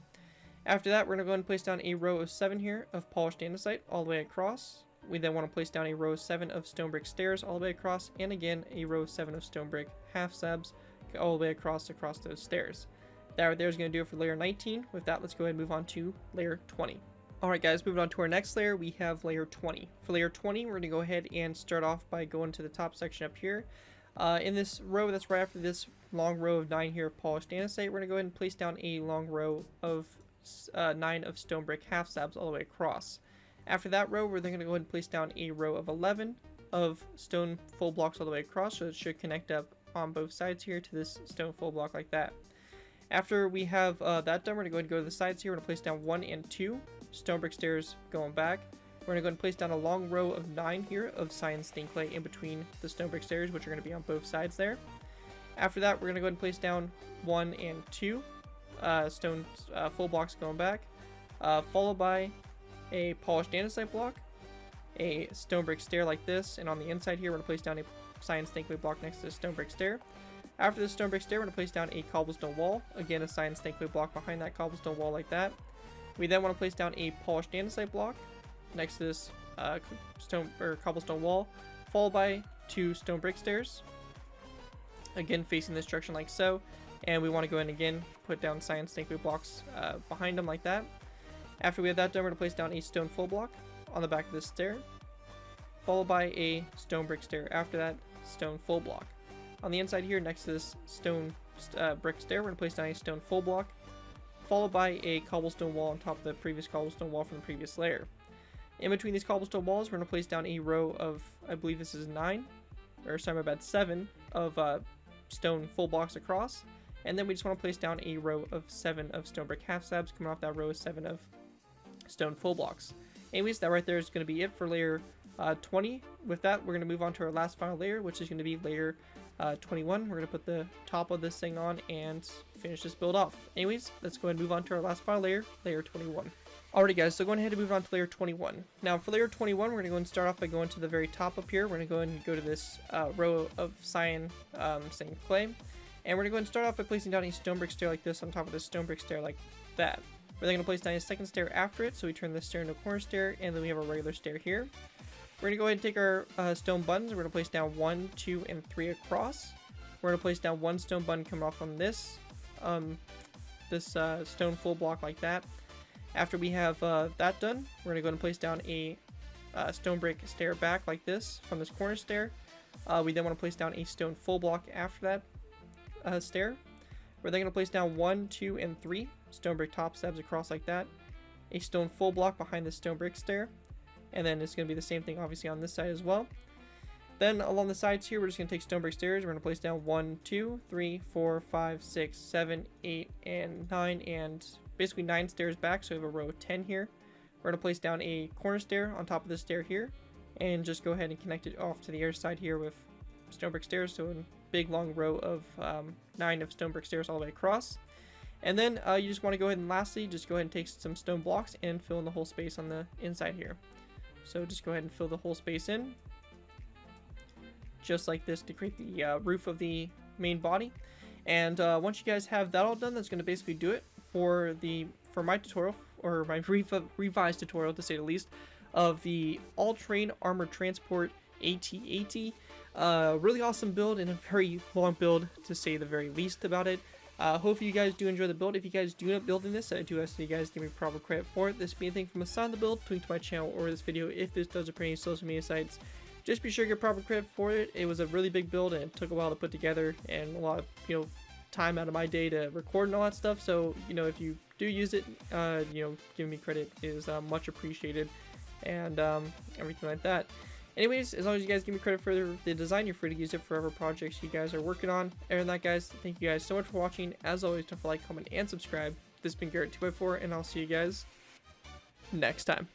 After that, we're going to go ahead and place down a row of 7 here of polished andesite all the way across. We then want to place down a row of 7 of stone brick stairs all the way across, and again a row of 7 of stone brick half slabs all the way across those stairs. That right there is going to do it for layer 19. With that, let's go ahead and move on to layer 20. Alright guys, moving on to our next layer, we have layer 20. For layer 20, we're going to go ahead and start off by going to the top section up here. In this row that's right after this long row of 9 here of polished andesite, we're going to go ahead and place down a long row of 9 of stone brick half slabs all the way across. After that row, we're then going to go ahead and place down a row of 11 of stone full blocks all the way across, so it should connect up on both sides here to this stone full block like that. After we have that done, we're going to go ahead and go to the sides here. We're going to place down 1 and 2 stone brick stairs going back. We're going to go ahead and place down a long row of 9 here of cyan stained clay in between the stone brick stairs, which are going to be on both sides there. After that, we're going to go ahead and place down 1 and 2 stone full blocks going back, followed by a polished andesite block, a stone brick stair like this, and on the inside here, we're going to place down a cyan stained clay block next to the stone brick stair. After the stone brick stair, we're going to place down a cobblestone wall, again a cyan stained clay block behind that cobblestone wall like that. We then want to place down a polished andesite block next to this cobblestone wall, followed by 2 stone brick stairs, again facing this direction like so. And we want to go in again, put down cyan stained clay blocks behind them like that. After we have that done, we're going to place down a stone full block on the back of this stair, followed by a stone brick stair. After that, stone full block. On the inside here, next to this stone brick stair, we're going to place down a stone full block, followed by a cobblestone wall on top of the previous cobblestone wall from the previous layer. In between these cobblestone walls, we're going to place down a row of, I believe this is 7 of stone full blocks across. And then we just want to place down a row of 7 of stone brick half slabs coming off that row of 7 of stone full blocks. Anyways, that right there is going to be it for layer 20. With that, we're going to move on to our last final layer, which is going to be layer 21. We're going to put the top of this thing on and finish this build off. Anyways, let's go ahead and move on to our last final layer, layer 21. Alrighty guys, so going ahead and move on to layer 21. Now for layer 21, we're going to go and start off by going to the very top up here. We're going to go and go to this row of cyan stained clay. And we're going to go and start off by placing down a stone brick stair like this on top of this stone brick stair like that. We're then going to place down a second stair after it, so we turn this stair into a corner stair, and then we have a regular stair here. We're going to go ahead and take our stone buttons. We're going to place down 1, 2, and 3 across. We're going to place down 1 stone button coming off on this stone full block like that. After we have that done, we're going to go ahead and place down a stone brick stair back like this from this corner stair. We then want to place down a stone full block after that stair. We're then going to place down 1, 2, and 3 stone brick top slabs across like that. A stone full block behind the stone brick stair. And then it's going to be the same thing obviously on this side as well. Then along the sides here, we're just going to take stone brick stairs. We're going to place down 1, 2, 3, 4, 5, 6, 7, 8, and 9, and basically 9 stairs back. So we have a row of 10 here. We're going to place down a corner stair on top of this stair here, and just go ahead and connect it off to the other side here with stone brick stairs. So a big long row of 9 of stone brick stairs all the way across. And then you just want to go ahead and lastly, just go ahead and take some stone blocks and fill in the whole space on the inside here. So just go ahead and fill the whole space in, just like this, to create the roof of the main body. And once you guys have that all done, that's going to basically do it for my tutorial, or my revised tutorial to say the least, of the all-terrain armored transport AT-AT. Really awesome build, and a very long build to say the very least about it. Hopefully you guys do enjoy the build. If you guys do end up building this, I do ask that you guys give me proper credit for it. This being a thing from the side of the build, link to my channel or this video if this does appear on any social media sites. Just be sure to get proper credit for it. It was a really big build, and it took a while to put together, and a lot of time out of my day to record and all that stuff. So if you do use it, giving me credit is much appreciated, and everything like that. Anyways, as long as you guys give me credit for the design, you're free to use it for whatever projects you guys are working on. Other than that, guys, thank you guys so much for watching. As always, don't forget to like, comment, and subscribe. This has been Garrett 2x4, and I'll see you guys next time.